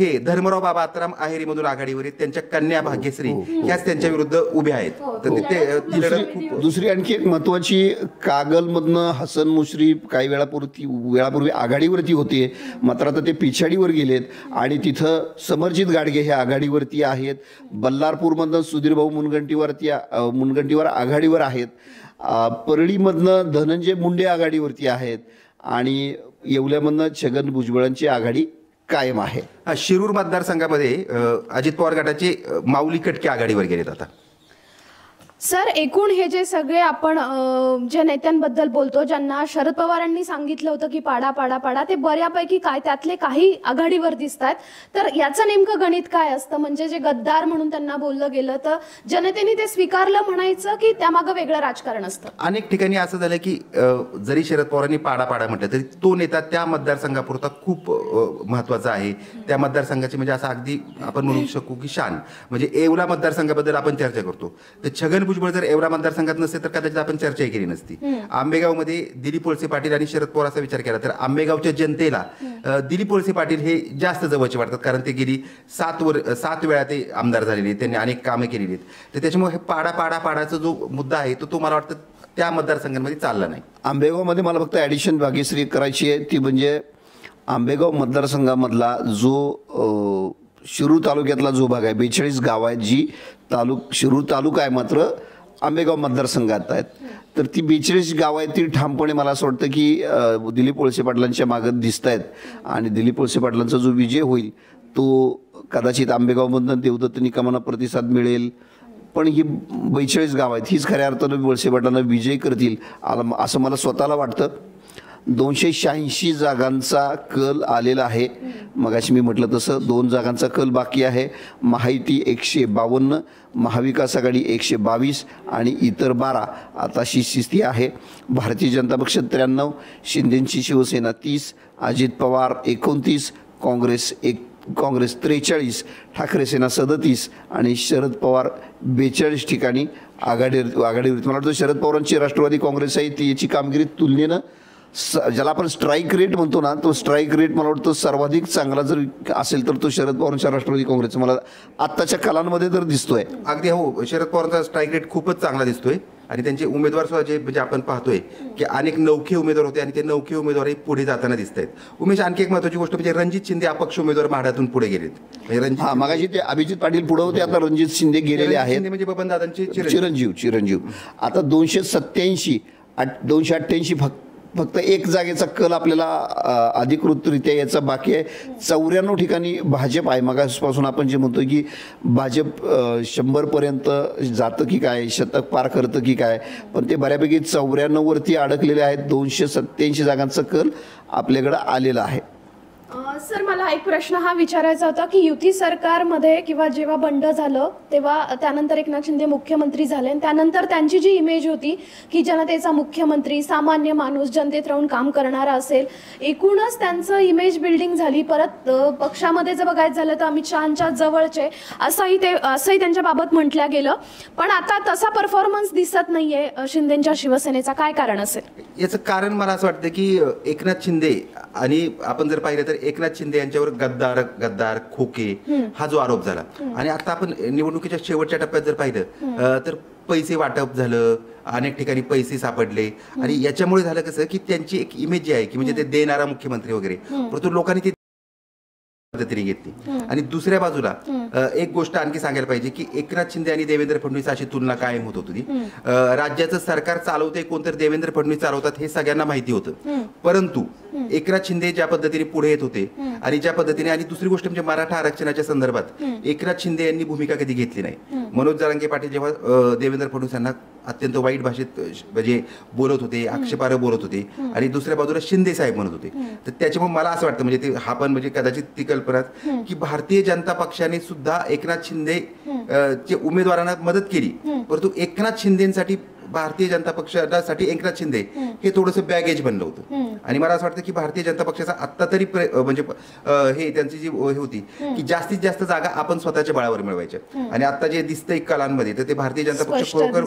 हे धर्मराव बाबा आत्राम आहेरीमधून आघाडीवर आहेत, त्यांच्या कन्या भाग्यश्री ह्याच त्यांच्या विरुद्ध उभ्या आहेत. तर ती लढत खूप. दुसरी आणखी एक महत्वाची, कागलमधनं हसन मुश्रीफ काही वेळापूर्वी आघाडीवरती होते, मात्र आता ते पिछाडीवर गेलेत आणि तिथं समरजित गाडगे हे आघाडीवरती आहेत. बल्लारपूरमधनं सुधीरभाऊ मुनगंटीवार आघाडीवर आहेत. परळीमधनं धनंजय मुंडे आघाडीवरती आहेत आणि येवल्यामधनं छगन भुजबळांची आघाडी कायम आहे. शिरूर मतदारसंघामध्ये अजित पवार गटाचे माऊली कटके आघाडीवर गेलेत आता. सर, एकूण हे जे सगळे आपण ज्या नेत्यांबद्दल बोलतो, ज्यांना शरद पवारांनी सांगितलं होतं की पाडा पाडा पाडा, ते बऱ्यापैकी काय त्यातले काही आघाडीवर दिसत आहेत. तर याचं नेमकं गणित काय असतं? म्हणजे जे गद्दार म्हणून त्यांना बोललं गेलं तर जनतेने ते स्वीकारलं म्हणायचं की त्यामागं वेगळं राजकारण असतं? अनेक ठिकाणी असं झालं की जरी शरद पवारांनी पाडा पाडा म्हटलं तरी तो नेता त्या मतदारसंघापुरता खूप महत्वाचा आहे. त्या मतदारसंघाचे म्हणजे असं अगदी आपण म्हणू शकू की शान. म्हणजे येवला मतदारसंघाबद्दल आपण चर्चा करतो तर छगन भुजबळ जर एवढा मतदारसंघात नसते तर कदाचित आपण चर्चाही केली नसती. आंबेगावमध्ये दिलीप वळसे पाटील आणि शरद पवार असा विचार केला तर आंबेगावच्या जनतेला दिलीप वळसे पाटील हे जास्त जवळचे वाटतात, कारण ते गेली 7 वेळा ते आमदार झालेले, त्यांनी अनेक कामं केलेली आहेत. तर त्याच्यामुळे हे पाडाचा जो मुद्दा आहे तो मला वाटतं त्या मतदारसंघांमध्ये चालला नाही. आंबेगावमध्ये मला फक्त ॲडिशन भाग्यश्री करायची आहे, ती म्हणजे आंबेगाव मतदारसंघामधला जो शिरूर तालुक्यातला जो भाग आहे, 42 गाव आहेत जी शिरूर तालुका आहे, मात्र आंबेगाव मतदारसंघात आहेत. तर ती 42 गाव आहेत ती ठामपणे मला असं वाटतं की दिलीप वळसे पाटलांच्या मागं दिसत आहेत. आणि दिलीप वळसे पाटलांचा जो विजय होईल तो कदाचित आंबेगावमधून देवदत्त निकमांना प्रतिसाद मिळेल. पण ही 42 गाव आहेत हीच खऱ्या अर्थानं वळसे पाटलांना विजय करतील असं मला स्वतःला वाटतं. 286 जागांचा कल आलेला आहे. मगाशी मी म्हटलं तसं 2 जागांचा कल बाकी आहे. महायुती 152, महाविकास आघाडी 122 आणि इतर 12 आताशी स्थिती आहे. भारतीय जनता पक्ष 93, शिंदेची शिवसेना 30, अजित पवार 29, काँग्रेस 43, ठाकरे सेना 37 आणि शरद पवार 42 ठिकाणी आघाडीवर. मला वाटतं शरद पवारांची राष्ट्रवादी काँग्रेस आहे ती याची कामगिरी तुलनेनं ज्याला आपण स्ट्राईक रेट म्हणतो ना तो स्ट्राईक रेट मला वाटतं सर्वाधिक चांगला जर असेल तर तो शरद पवारांच्या राष्ट्रवादी काँग्रेसचा मला आत्ताच्या कालांमध्ये तर दिसतोय. अगदी हो, शरद पवारांचा स्ट्राईक रेट खूपच चांगला दिसतोय. आणि त्यांचे उमेदवार सुद्धा जे म्हणजे आपण पाहतोय की अनेक नौखे उमेदवार होते आणि ते नौखे उमेदवारही पुढे जाताना दिसत आहेत. उमेश, आणखी एक महत्त्वाची गोष्ट म्हणजे रणजित शिंदे अपक्ष उमेदवार माढ्यातून पुढे गेलेत. म्हणजे मागाशी ते अभिजित पाटील पुढे होते, आता रणजित शिंदे गेलेले आहेत. म्हणजे बबनदादांचे चिरंजीव. आता 288 फक्त एक जागेचा कल आपल्याला अधिकृतरित्या याचा बाकी आहे. 94 ठिकाणी भाजप आहे. मगापासून आपण जे म्हणतो की भाजप 100पर्यंत जातं की काय, शतक पार करतं की काय, पण ते बऱ्यापैकी 94 वरती अडकलेले आहेत. 287 जागांचा कल आपल्याकडं आलेला आहे. सर, मला एक प्रश्न हा विचारायचा होता की युती सरकारमध्ये किंवा जेव्हा बंड झालं तेव्हा त्यानंतर एकनाथ शिंदे मुख्यमंत्री झाले आणि त्यानंतर त्यांची जी इमेज होती की जनतेचा मुख्यमंत्री, सामान्य माणूस, जनतेत राहून काम करणारा असेल, एकूणच त्यांचं इमेज बिल्डिंग झाली. परत पक्षामध्ये जर बघायचं झालं तर अमित शहांच्या जवळचे असंही त्यांच्या बाबत म्हटलं गेलं. पण आता तसा परफॉर्मन्स दिसत नाहीये शिंदेच्या शिवसेनेचा. काय कारण असेल याचं? कारण मला असं वाटतं की एकनाथ शिंदे आणि आपण जर पाहिलं तर एकनाथ शिंदे यांच्यावर गद्दार खोके हा जो आरोप झाला आणि आता आपण निवडणुकीच्या शेवटच्या टप्प्यात जर पाहिलं तर पैसे वाटप झालं, अनेक ठिकाणी पैसे सापडले आणि याच्यामुळे झालं कसं की त्यांची एक इमेज जी आहे की म्हणजे ते देणारा मुख्यमंत्री वगैरे, परंतु लोकांनी ती पद्धतीने घेतली. आणि दुसऱ्या बाजूला एक गोष्ट आणखी सांगायला पाहिजे की एकनाथ शिंदे आणि देवेंद्र फडणवीस अशी तुलना कायम होत होती. राज्याचं सरकार चालवते कोणतर देवेंद्र फडणवीस चालवतात हे सगळ्यांना माहिती होतं. परंतु एकनाथ शिंदे ज्या पद्धतीने पुढे येत होते आणि ज्या पद्धतीने, आणि दुसरी गोष्ट म्हणजे मराठा आरक्षणाच्या संदर्भात एकनाथ शिंदे यांनी भूमिका कधी घेतली नाही. मनोज जरांगे पाटील जेव्हा देवेंद्र फडणवीस यांना अत्यंत वाईट भाषेत म्हणजे बोलत होते, आक्षेपार्ह बोलत होते आणि दुसऱ्या बाजूला शिंदे साहेब म्हणत होते, तर त्याच्यामुळे मला असं वाटतं म्हणजे ते हा पण म्हणजे कदाचित ती कल्पना की भारतीय जनता पक्षाने सुद्धा एकनाथ शिंदे चे उमेदवारांना मदत केली, परंतु एकनाथ शिंदेसाठी भारतीय जनता पक्षासाठी एकनाथ शिंदे हे थोडंसं बॅगेज बनलं होतं. आणि मला असं वाटतं की भारतीय जनता पक्षाचा आत्ता तरी म्हणजे हे त्यांची जी हे होती की जास्तीत जास्त जागा आपण स्वतःच्या बळावर मिळवायच्या आणि आता जे दिसतंय कलांमध्ये तर ते भारतीय जनता पक्ष खरोखर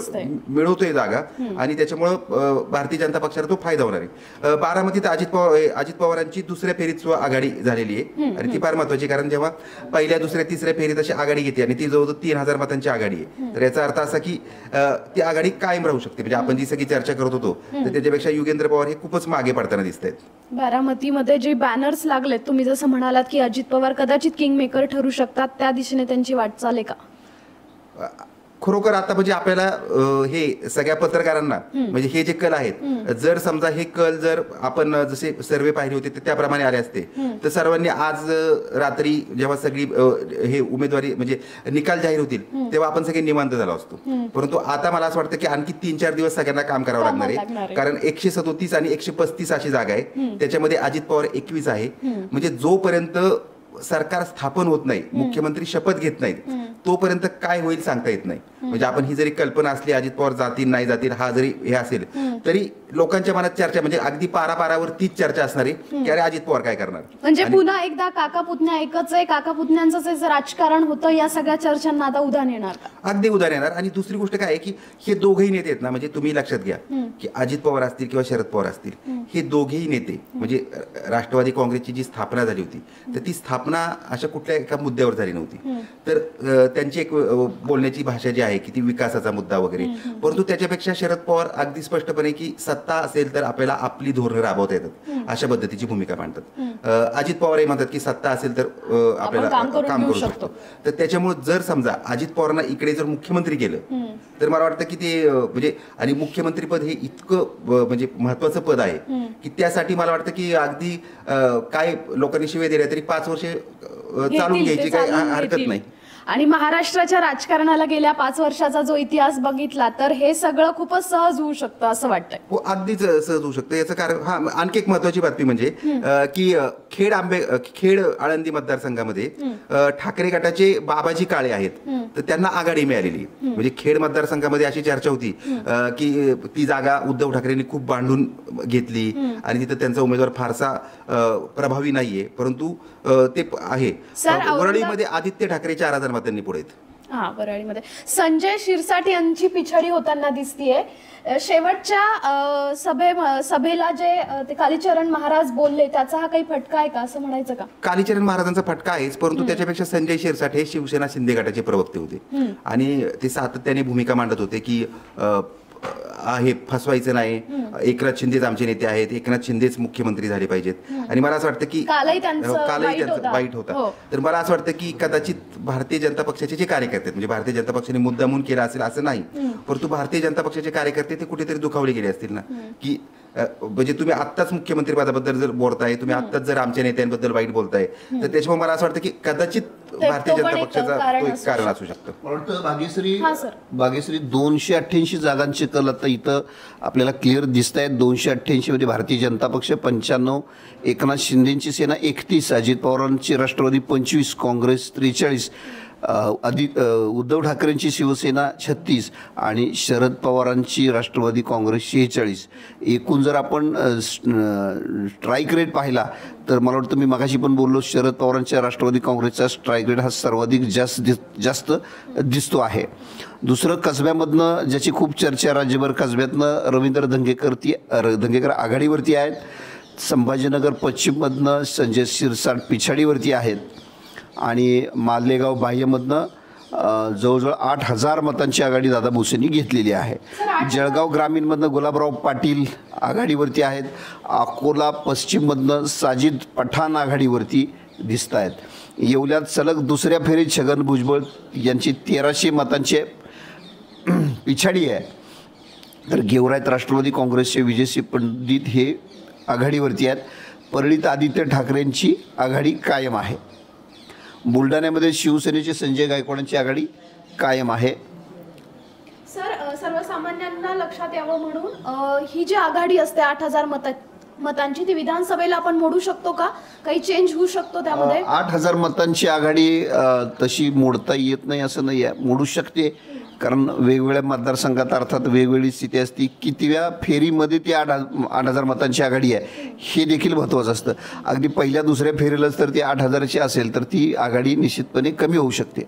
मिळवतोय जागा आणि त्याच्यामुळं भारतीय जनता पक्षाला तो फायदा होणार आहे. बारामतीत अजित पवारांची दुसऱ्या फेरीत आघाडी झालेली आहे आणि ती फार महत्वाची, कारण जेव्हा पहिल्या, दुसऱ्या, तिसऱ्या फेरीत अशी आघाडी घेते आणि ती जवळजवळ 3000 मतांची आघाडी आहे, तर याचा अर्थ असा की ती आघाडी कायम राहू शकते. म्हणजे आपण जी सगळी चर्चा करत होतो तर त्याच्यापेक्षा युगेंद्र पवार हे खूपच मागे पडताना दिसत आहेत. बारामतीमध्ये जे बॅनर्स लागलेत, तुम्ही जसं म्हणालात की अजित पवार कदाचित किंग मेकर ठरू शकतात, त्या दिशेने त्यांची वाटचाल आहे का? खरोखर आता म्हणजे आपल्याला हे सगळ्या पत्रकारांना म्हणजे हे जे कल आहेत, जर समजा हे कल जर आपण जसे सर्वे पाहिले होते त्याप्रमाणे आले असते तर सर्वांनी आज रात्री जेव्हा सगळी हे उमेदवारी म्हणजे निकाल जाहीर होतील तेव्हा आपण सगळे निवांत झालो असतो. परंतु आता मला असं वाटतं की आणखी 3-4 दिवस सगळ्यांना काम करावं लागणार आहे, कारण 137 आणि 135 अशी जागा आहे, त्याच्यामध्ये अजित पवार 21 आहे. म्हणजे जोपर्यंत सरकार स्थापन होत नाही, मुख्यमंत्री शपथ घेत नाहीत, तोपर्यंत काय होईल सांगता येत नाही. म्हणजे आपण ही जरी कल्पना असली अजित पवार जातील नाही जातील हा जरी हे असेल तरी लोकांच्या मनात चर्चा म्हणजे अगदी पारापारावर तीच चर्चा असणार आहे की अरे अजित पवार काय करणार. म्हणजे पुन्हा एकदा काका पुतण्या एकच आहे, काका पुतण्यांचं राजकारण होतं, या सगळ्या चर्चांना आता उधाण येणार. अगदी उधाण येणार. आणि दुसरी गोष्ट काय आहे की हे दोघेही नेते आहेत ना, म्हणजे तुम्ही लक्षात घ्या की अजित पवार असतील किंवा शरद पवार असतील, हे दोघेही नेते म्हणजे राष्ट्रवादी काँग्रेसची जी स्थापना झाली होती तर ती स्थापना अशा कुठल्या एका मुद्द्यावर झाली नव्हती. तर त्यांची एक बोलण्याची भाषा जी आहे की ती विकासाचा मुद्दा वगैरे, परंतु त्याच्यापेक्षा शरद पवार अगदी स्पष्टपणे की सत्ता असेल तर आपल्याला आपली धोरणं राबवता येतात अशा पद्धतीची भूमिका मांडतात. अजित पवार हे म्हणतात की सत्ता असेल तर आपल्याला काम करू शकतो. तर त्याच्यामुळे जर समजा अजित पवारांना इकडे जर मुख्यमंत्री केलं तर मला वाटतं की ते म्हणजे आणि मुख्यमंत्री पद हे इतकं म्हणजे महत्वाचं पद आहे की त्यासाठी मला वाटतं की अगदी काय लोकांनी शिवाय दिल्या तरी 5 वर्षे चालून घ्यायची काही हरकत नाही. आणि महाराष्ट्राच्या राजकारणाला गेल्या 5 वर्षाचा जो इतिहास बघितला तर हे सगळं खूपच सहज होऊ शकतं असं वाटतंय. हो, अगदीच सहज होऊ शकतं. याचं कारण आणखी एक महत्वाची बातमी म्हणजे की खेड आळंदी मतदारसंघामध्ये ठाकरे गटाचे बाबाजी काळे आहेत तर त्यांना आघाडी मिळालेली. म्हणजे खेड मतदारसंघामध्ये अशी चर्चा होती की ती जागा उद्धव ठाकरेंनी खूप बांधून घेतली आणि तिथं त्यांचा उमेदवार फारसा प्रभावी नाहीये, परंतु ते आहे. वरळीमध्ये आदित्य ठाकरे 4000 मतांनी पुढे आहेत. हा, वरळीमध्ये संजय शिरसाट यांची पिछाडी होताना दिसतीये. शेवटच्या सभेला जे ते कालीचरण महाराज बोलले त्याचा हा काही फटका आहे का असं म्हणायचं का? कालीचरण महाराजांचा फटका आहेच, परंतु त्याच्यापेक्षा संजय शिरसाट हे शिवसेना शिंदे गटाचे प्रवक्ते होते आणि ते सातत्याने भूमिका मांडत होते की हे फसवायचं नाही, एकनाथ शिंदेच आमचे नेते आहेत, एकनाथ शिंदेच मुख्यमंत्री झाले पाहिजेत. आणि मला असं वाटतं की कालही त्यांचा वाईट होता. तर मला असं वाटतं की कदाचित भारतीय जनता पक्षाचे जे कार्यकर्ते म्हणजे भारतीय जनता पक्षाने मुद्दामून केला असेल असं नाही, परंतु भारतीय जनता पक्षाचे कार्यकर्ते ते कुठेतरी दुखावले गेले असतील ना की म्हणजे तुम्ही आत्ताच मुख्यमंत्री पदाबद्दल जर बोलताय, तुम्ही आत्ताच जर आमच्या नेत्यांबद्दल वाईट बोलताय, तर त्याच्यामुळे मला असं वाटतं की कदाचित भारतीय जनता पक्षाचा तो एक कारण असू शकतं. मला वाटतं भाग्यश्री 288 जागांचे कल आता इथं आपल्याला क्लिअर दिसत आहेत. 288 मध्ये भारतीय जनता पक्ष 95, एकनाथ शिंदेची सेना 31, अजित पवारांची राष्ट्रवादी 25, काँग्रेस 43, उद्धव ठाकरेंची शिवसेना 36 आणि शरद पवारांची राष्ट्रवादी काँग्रेस 46. एकूण जर आपण स्ट्राईक रेट पाहिला तर मला वाटतं मी मगाशी पण बोललो शरद पवारांच्या राष्ट्रवादी काँग्रेसचा स्ट्राईक रेट हा सर्वाधिक जास्त दिसतो आहे. दुसरं कसब्यामधनं ज्याची खूप चर्चा राज्यभर, कसब्यातनं रवींद्र धंगेकर आघाडीवरती आहेत. संभाजीनगर पश्चिममधनं संजय शिरसाट पिछाडीवरती आहेत आणि मालेगाव बाह्यमधनं जवळजवळ 8000 मतांची आघाडी दादा भुसेंनी घेतलेली आहे. जळगाव ग्रामीणमधनं गुलाबराव पाटील आघाडीवरती आहेत. अकोला पश्चिममधनं साजिद पठाण आघाडीवरती दिसत आहेत. येवल्यात सलग दुसऱ्या फेरीत छगन भुजबळ यांची 1300 मतांची पिछाडी आहे. तर गेवराईत राष्ट्रवादी काँग्रेसचे विजयसिंह पंडित हे आघाडीवरती आहेत. परळीत आदित्य ठाकरेंची आघाडी कायम आहे. बुलढाण्यामध्ये शिवसेनेचे संजय गायकवाडांची आघाडी कायम आहे. सर, सर्वसामान्यांना लक्षात यावं म्हणून ही जी आघाडी असते 8000 मतांची ती विधानसभेला आपण मोडू शकतो का? काही चेंज होऊ शकतो त्यामध्ये? 8000 मतांची आघाडी तशी मोडता येत नाही असं नाही आहे, मोडू शकते. कारण वेगवेगळ्या मतदारसंघात अर्थात वेगवेगळी स्थिती असते. कितव्या फेरीमध्ये ती 8000 मतांची आघाडी आहे हे देखील महत्त्वाचं असतं. अगदी पहिल्या दुसऱ्या फेरीलाच तर ती 8000ची असेल तर ती आघाडी निश्चितपणे कमी होऊ शकते.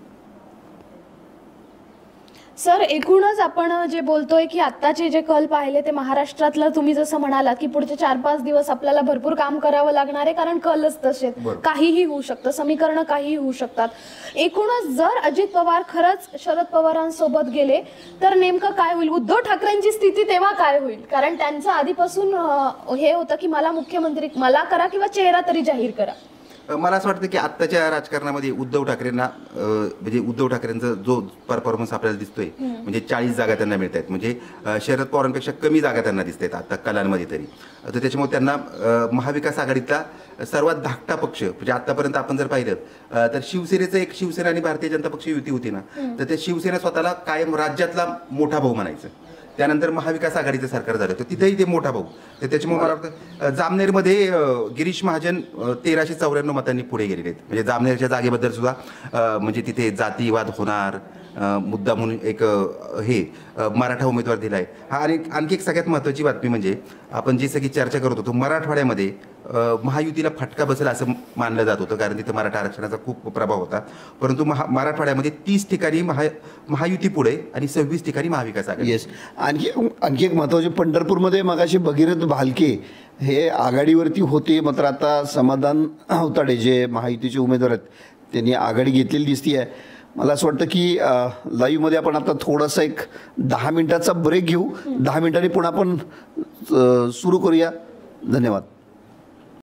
सर, एकूणच आपण जे बोलतोय की आत्ताचे जे कल पाहिले ते महाराष्ट्रातलं तुम्ही जसं म्हणालात की पुढचे 4-5 दिवस आपल्याला भरपूर काम करावं लागणार आहे कारण कलच तसे काहीही होऊ शकतं, समीकरण काहीही होऊ शकतात. एकूणच जर अजित पवार खरंच शरद पवारांसोबत गेले तर नेमकं काय होईल? उद्धव ठाकरेंची स्थिती तेव्हा काय होईल? कारण त्यांचं आधीपासून हे होतं की मला मुख्यमंत्री मला करा किंवा चेहरा तरी जाहीर करा. मला असं वाटतं की आत्ताच्या राजकारणामध्ये उद्धव ठाकरेंना म्हणजे उद्धव ठाकरेंचा जो परफॉर्मन्स आपल्याला दिसतोय म्हणजे 40 जागा त्यांना मिळत आहेत, म्हणजे शरद पवारांपेक्षा कमी जागा त्यांना दिसत आहेत आता कलांमध्ये तरी. तर त्याच्यामुळे त्यांना महाविकास आघाडीतला सर्वात धाकटा पक्ष म्हणजे आतापर्यंत आपण जर पाहिलं तर शिवसेनेचं एक शिवसेना आणि भारतीय जनता पक्ष युती होती ना, तर त्या शिवसेना स्वतःला कायम राज्यातला मोठा भाऊ म्हणायचं. त्यानंतर महाविकास आघाडीचं सरकार झालं तर तिथेही ते मोठा भाऊ. तर त्याच्यामुळे मला वाटतं जामनेरमध्ये गिरीश महाजन 1394 मतांनी पुढे गेलेले आहेत. म्हणजे जामनेरच्या जागेबद्दल सुद्धा म्हणजे तिथे जातीवाद होणार मुद्दा म्हणून एक हे मराठा उमेदवार दिला आहे. हा आणि आणखी एक सगळ्यात महत्त्वाची बातमी म्हणजे आपण जी सगळी चर्चा करत होतो मराठवाड्यामध्ये महायुतीला फटका बसेल असं मानलं जात होतं कारण तिथं मराठा आरक्षणाचा खूप प्रभाव होता. परंतु मराठवाड्यामध्ये 30 ठिकाणी महायुती पुढे आणि 26 ठिकाणी महाविकास आघाडी. येस. आणखी एक महत्त्वाचे पंढरपूरमध्ये मगाशी भगीरथ भालके हे आघाडीवरती होते, मात्र आता समाधान होताडे जे महायुतीचे उमेदवार आहेत त्यांनी आघाडी घेतलेली दिसती आहे. मला असं वाटतं की लाईव्हमध्ये आपण आता थोडासा एक 10 मिनिटाचा ब्रेक घेऊ. 10 मिनिटांनी पुन्हा आपण सुरू करूया. धन्यवाद.